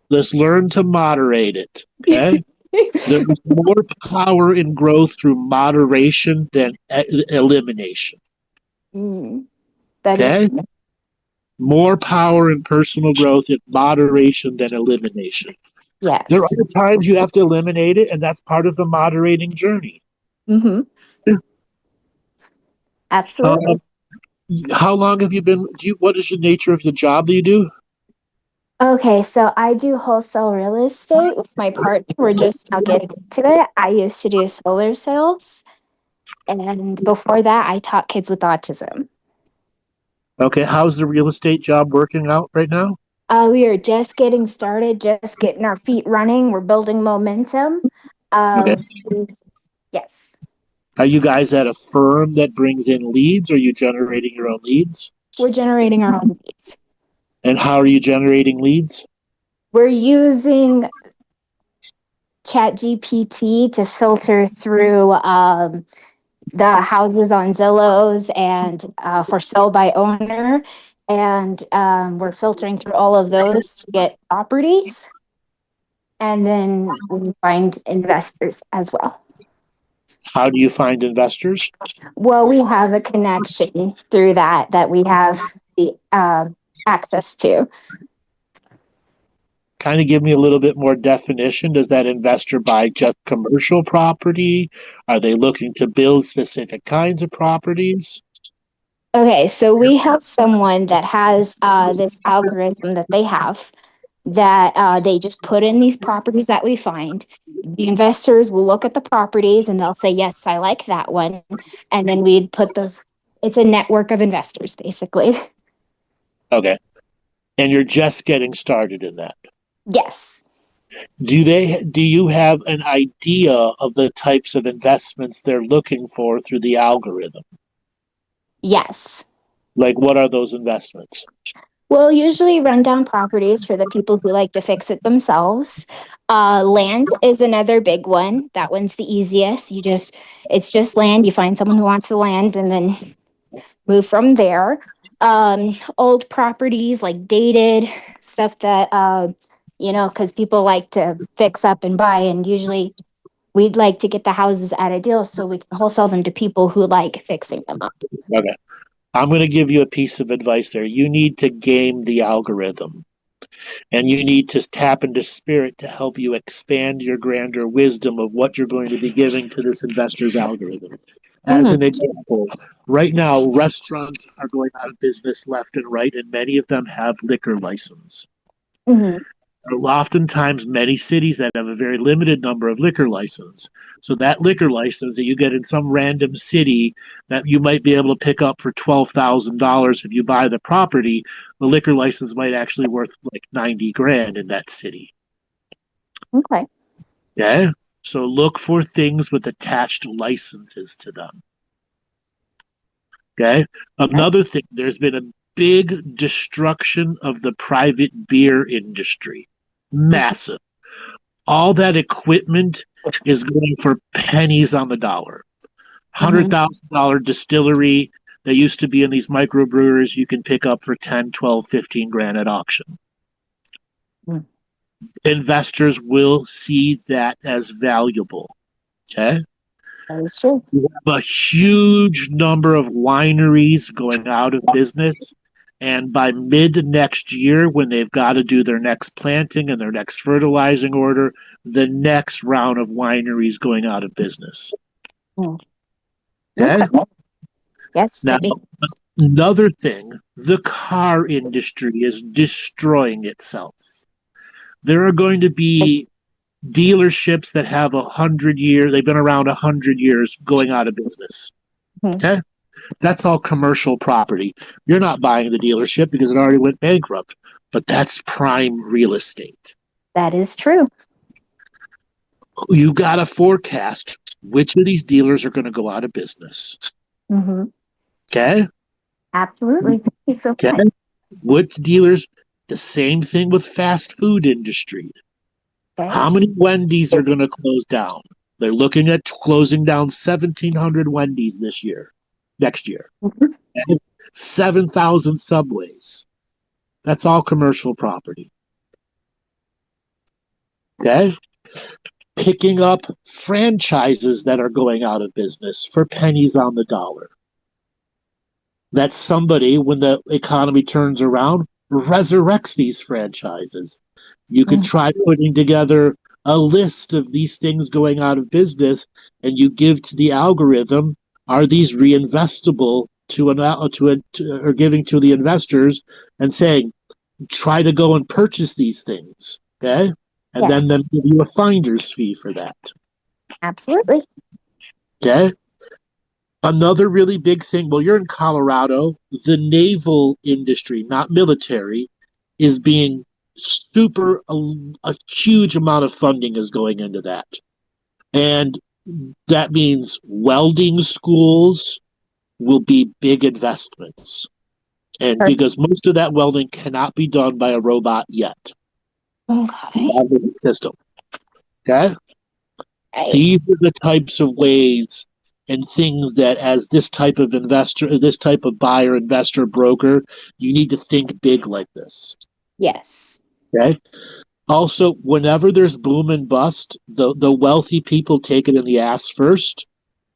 Let's learn to moderate it. Okay? There's more power in growth through moderation than elimination. Mm, that is, Okay? More power in personal growth in moderation than elimination. yes. There are times you have to eliminate it, and that's part of the moderating journey. Mm-hmm. Absolutely. How long have you been? What is the nature of the job that you do? Okay, so I do wholesale real estate with my partner. We're just now getting into it. I used to do solar sales, and before that, I taught kids with autism. Okay, how's the real estate job working out right now? We are just getting started, just getting our feet running. We're building momentum. Okay. Yes, Are you guys at a firm that brings in leads, or are you generating your own leads? we're generating our own leads. And how are you generating leads? We're using ChatGPT to filter through the houses on Zillows and for sale by owner. And we're filtering through all of those to get properties. and then we find investors as well. How do you find investors? Well, we have a connection through that we have the access to. Kind of give me a little bit more definition. Does that investor buy just commercial property? Are they looking to build specific kinds of properties? Okay, so we have someone that has this algorithm that they have that they just put in these properties that we find. The investors will look at the properties and they'll say, yes, I like that one. And then we'd put those, it's a network of investors, basically. Okay. And you're just getting started in that. Yes. Do you have an idea of the types of investments they're looking for through the algorithm? Yes. Like, what are those investments? We'll usually run down properties for the people who like to fix it themselves. Land is another big one. That one's the easiest. It's just land. You find someone who wants the land and then move from there. Old properties, like dated stuff that, because people like to fix up and buy, and usually we'd like to get the houses at a deal so we can wholesale them to people who like fixing them up. Okay. I'm going to give you a piece of advice there. You need to game the algorithm, and you need to tap into spirit to help you expand your grander wisdom of what you're going to be giving to this investor's algorithm. As an example, right now, restaurants are going out of business left and right, and many of them have liquor license. Mm-hmm. Oftentimes, many cities that have a very limited number of liquor license. So that liquor license that you get in some random city that you might be able to pick up for $12,000 if you buy the property, the liquor license might actually worth like 90 grand in that city. Okay. Okay. So look for things with attached licenses to them. Okay. Another thing, there's been a big destruction of the private beer industry. Massive. All that equipment is going for pennies on the dollar. $100,000 distillery that used to be in these microbreweries you can pick up for 10, 12, 15 grand at auction. Investors will see that as valuable. Okay? That is true. We have a huge number of wineries going out of business. And by mid next year, when they've got to do their next planting and their next fertilizing order, the next round of wineries going out of business. Okay? Yes. Now, another thing, the car industry is destroying itself. There are going to be dealerships that have 100 years, they've been around 100 years, going out of business. Okay? That's all commercial property. You're not buying the dealership because it already went bankrupt, but that's prime real estate. That is true. You got to forecast which of these dealers are going to go out of business. Mm-hmm. Okay? Absolutely. Thank you so Okay? much. Which dealers? The same thing with fast food industry. Okay. How many Wendy's are going to close down? They're looking at closing down 1,700 Wendy's next year. Okay? 7,000 Subways. That's all commercial property. Okay? Picking up franchises that are going out of business for pennies on the dollar. That somebody, when the economy turns around, resurrects these franchises. You could try putting together a list of these things going out of business, and you give to the algorithm, are these reinvestable or giving to the investors, and saying, try to go and purchase these things, okay? And then them give you a finder's fee for that. Absolutely. Okay? Another really big thing, well, you're in Colorado, the naval industry, not military, is being a huge amount of funding is going into that. And that means welding schools will be big investments. And because most of that welding cannot be done by a robot yet. Okay. System. Okay? Right. These are the types of ways and things that as this type of investor, this type of buyer, investor, broker, you need to think big like this. Yes. Okay? Also, whenever there's boom and bust, the wealthy people take it in the ass first.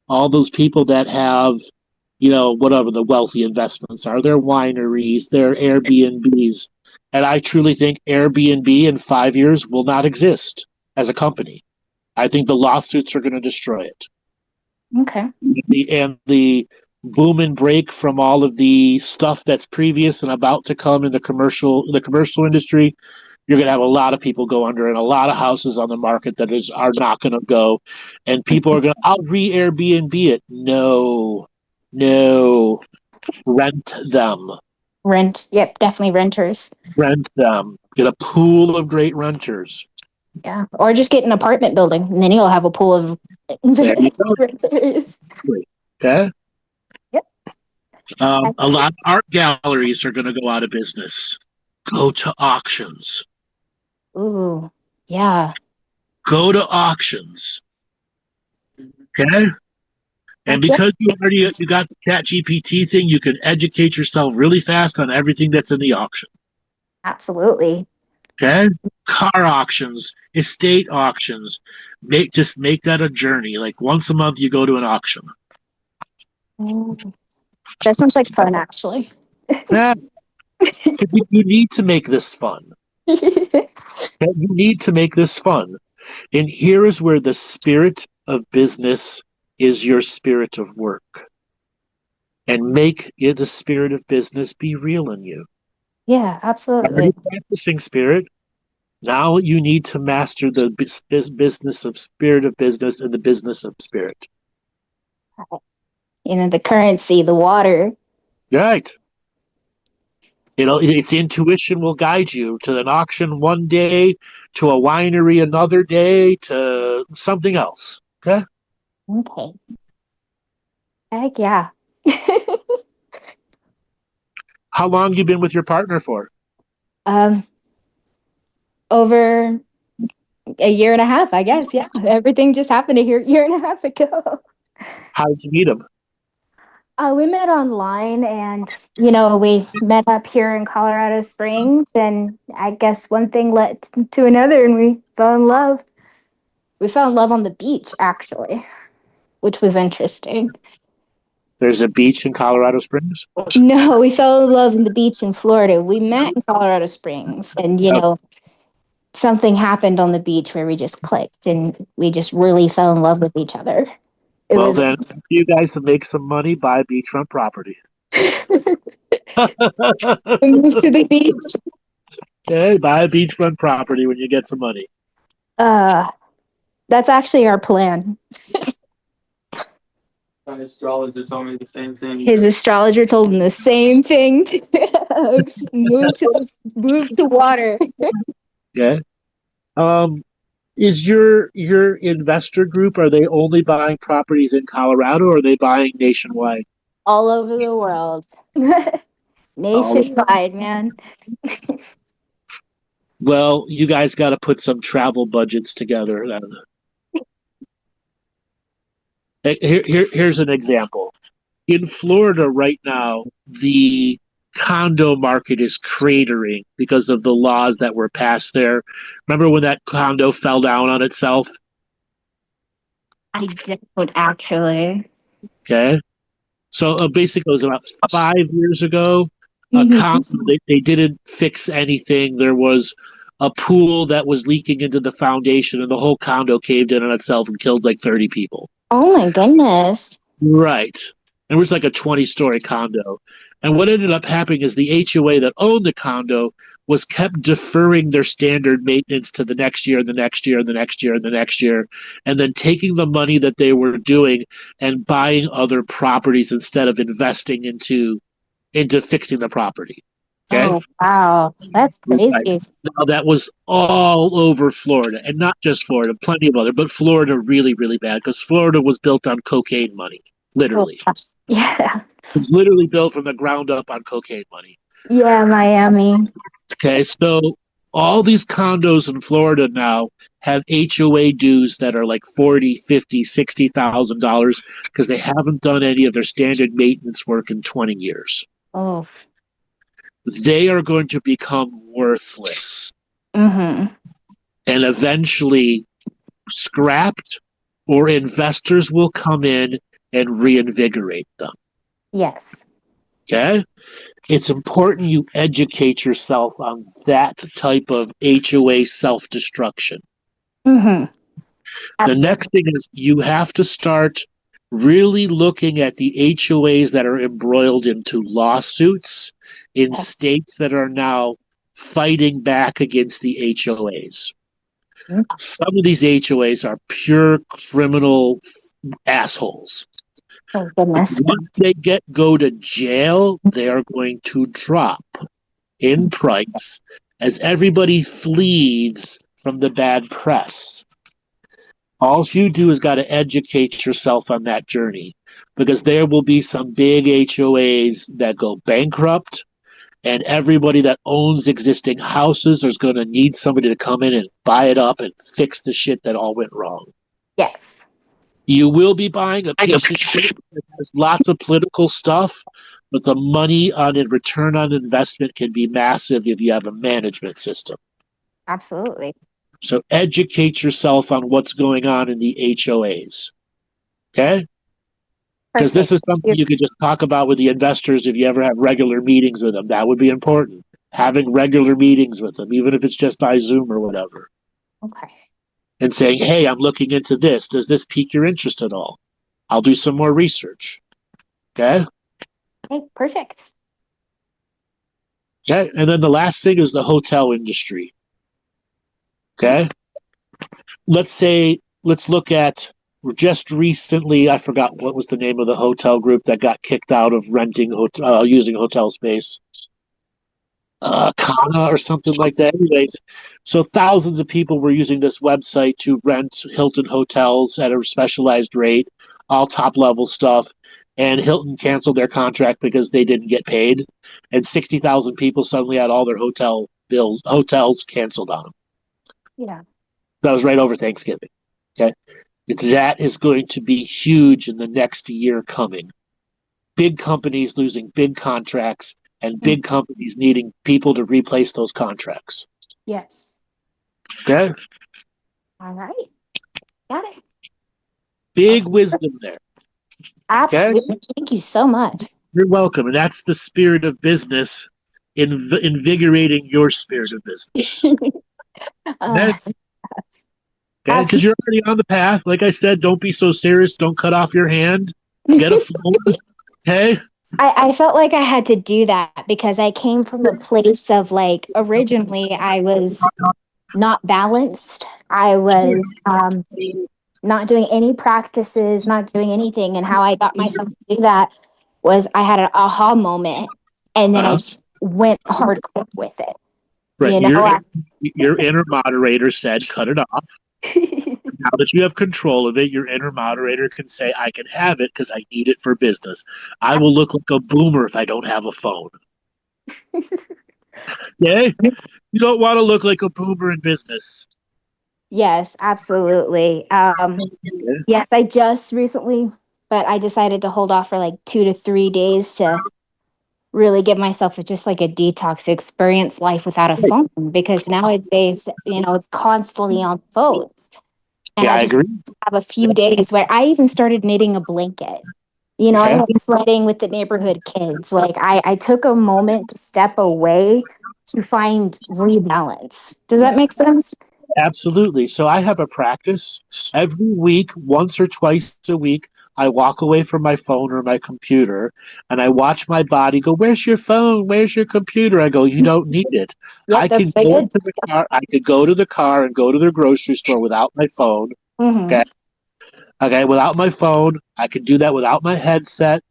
All those people that have, whatever the wealthy investments are, their wineries, their Airbnbs. And I truly think Airbnb in 5 years will not exist as a company. I think the lawsuits are going to destroy it. Okay. The boom and break from all of the stuff that's previous and about to come in the commercial industry, you're going to have a lot of people go under and a lot of houses on the market that are not going to go. And people are going to, I'll re-Airbnb it. No, rent them. Rent. Yep, definitely renters. Rent them. Get a pool of great renters. Yeah. Or just get an apartment building and then you'll have a pool of There you go. renters. Okay. Yep. A lot of art galleries are going to go out of business. Go to auctions. Ooh, yeah. Go to auctions. Okay? And because you got the ChatGPT thing, you can educate yourself really fast on everything that's in the auction. Absolutely. Okay? Car auctions, estate auctions. Make that a journey. Like once a month you go to an auction. That sounds like fun, actually. Yeah. You need to make this fun. You need to make this fun. And here is where the spirit of business is your spirit of work. And make the spirit of business be real in you. Yeah, absolutely. Already practicing spirit. Now you need to master the business of spirit of business and the business of spirit. The currency, the water. Right. Its intuition will guide you to an auction one day, to a winery another day, to something else. Okay? Okay. Heck yeah. How long you been with your partner for? Over a year and a half, I guess. Yeah. Everything just happened a year and a half ago. How did you meet him? We met online and, we met up here in Colorado Springs, and I guess one thing led to another and we fell in love. We fell in love on the beach, actually, which was interesting. There's a beach in Colorado Springs? No, we fell in love on the beach in Florida. We met in Colorado Springs and, something happened on the beach where we just clicked and we just really fell in love with each other. Then you guys to make some money, buy beachfront property. Move to the beach. Okay, buy beachfront property when you get some money. That's actually our plan. My astrologer told me the same thing. His astrologer told him the same thing. Move to water. Okay. Is your investor group, are they only buying properties in Colorado or are they buying nationwide? All over the world. Nationwide, man. Well, you guys got to put some travel budgets together. Here's an example. In Florida right now, the condo market is cratering because of the laws that were passed there. Remember when that condo fell down on itself? I don't actually. Okay. So basically, it was about 5 years ago. They didn't fix anything. There was a pool that was leaking into the foundation, and the whole condo caved in on itself and killed like 30 people. Oh my goodness. Right. It was like a 20-story condo. And what ended up happening is the HOA that owned the condo was kept deferring their standard maintenance to the next year, the next year, the next year, and the next year, and then taking the money that they were doing and buying other properties instead of investing into fixing the property. Okay? Oh, wow. That's crazy. Right. Now, that was all over Florida, and not just Florida, plenty of other, but Florida really, really bad because Florida was built on cocaine money, literally. Oh, yeah. It was literally built from the ground up on cocaine money. Yeah, Miami. Okay, so all these condos in Florida now have HOA dues that are like $40,000, $50,000, $60,000 because they haven't done any of their standard maintenance work in 20 years. Oh. They are going to become worthless. Mm-hmm. and eventually scrapped, or investors will come in and reinvigorate them. Yes. Okay? It's important you educate yourself on that type of HOA self-destruction. Mm-hmm. The next thing is you have to start really looking at the HOAs that are embroiled into lawsuits in states that are now fighting back against the HOAs. Some of these HOAs are pure criminal assholes. Oh, goodness. Once they go to jail, they are going to drop in price as everybody flees from the bad press. All you do is got to educate yourself on that journey, because there will be some big HOAs that go bankrupt, and everybody that owns existing houses is going to need somebody to come in and buy it up and fix the shit that all went wrong. Yes. You will be buying a piece of shit that has lots of political stuff, but the money on it, return on investment, can be massive if you have a management system. Absolutely. So educate yourself on what's going on in the HOAs. Okay? Because this is something you could just talk about with the investors if you ever have regular meetings with them. That would be important. Having regular meetings with them, even if it's just by Zoom or whatever. Okay. And saying, hey, I'm looking into this. Does this pique your interest at all? I'll do some more research. Okay? Okay, perfect. Okay? And then the last thing is the hotel industry. Okay? Let's look at just recently, I forgot what was the name of the hotel group that got kicked out of using hotel space. Kana or something like that. Anyways, so thousands of people were using this website to rent Hilton hotels at a specialized rate, all top level stuff. And Hilton canceled their contract because they didn't get paid. And 60,000 people suddenly had all their hotels canceled on them. Yeah. That was right over Thanksgiving. Okay. That is going to be huge in the next year coming. Big companies losing big contracts and big companies needing people to replace those contracts. Yes. Okay? All right. Got it. Big wisdom there. Absolutely. Okay? Thank you so much. You're welcome. And that's the spirit of business, invigorating your spirit of business. Okay? Because you're already on the path. Like I said, don't be so serious. Don't cut off your hand. Get a phone. Okay? I felt like I had to do that because I came from a place of like, originally I was not balanced. I was not doing any practices, not doing anything. And how I got myself to do that was I had an aha moment, and then I went hardcore with it. Right. You know, your inner moderator said, cut it off. Now that you have control of it, your inner moderator can say, I can have it because I need it for business. I will look like a boomer if I don't have a phone. Okay? You don't want to look like a boomer in business. Yes, absolutely. Yes, I just recently, but I decided to hold off for like 2 to 3 days to really give myself just like a detox, experience life without a phone, because nowadays, it's constantly on phones. And I just have a few days where I even started knitting a blanket. I went sledding with the neighborhood kids. Like I took a moment to step away to find rebalance. Does that make sense? Absolutely. So I have a practice every week, once or twice a week. I walk away from my phone or my computer and I watch my body go, where's your phone? Where's your computer? I go, you don't need it. Yep, I can go to the car. I could go to the car and go to the grocery store without my phone. Mm-hmm. Okay. Without my phone, I can do that without my headset.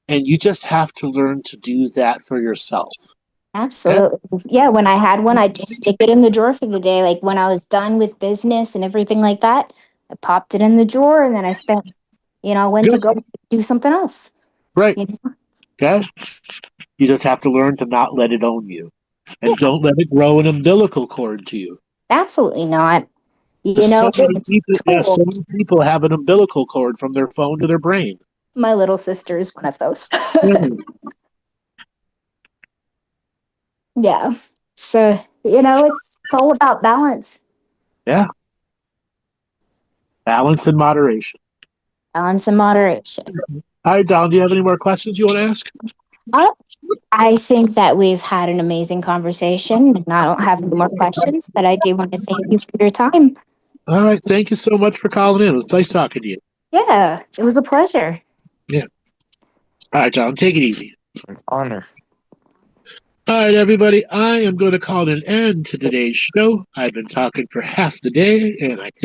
And you just have to learn to do that for yourself. Absolutely. Yeah, when I had one, I'd just stick it in the drawer for the day. Like when I was done with business and everything like that, I popped it in the drawer and then I spent, went to go do something else. Right. Okay. You just have to learn to not let it own you. And don't let it grow an umbilical cord to you. Absolutely not. So many people have an umbilical cord from their phone to their brain. My little sister is one of those. Yeah. So, it's all about balance. Yeah. Balance and moderation. Balance and moderation. All right, Don, do you have any more questions you want to ask? I think that we've had an amazing conversation, and I don't have any more questions, but I do want to thank you for your time. All right. Thank you so much for calling in. It was nice talking to you. Yeah, it was a pleasure. Yeah. All right, John, take it easy. An honor. All right, everybody. I am going to call an end to today's show. I've been talking for half the day, and I think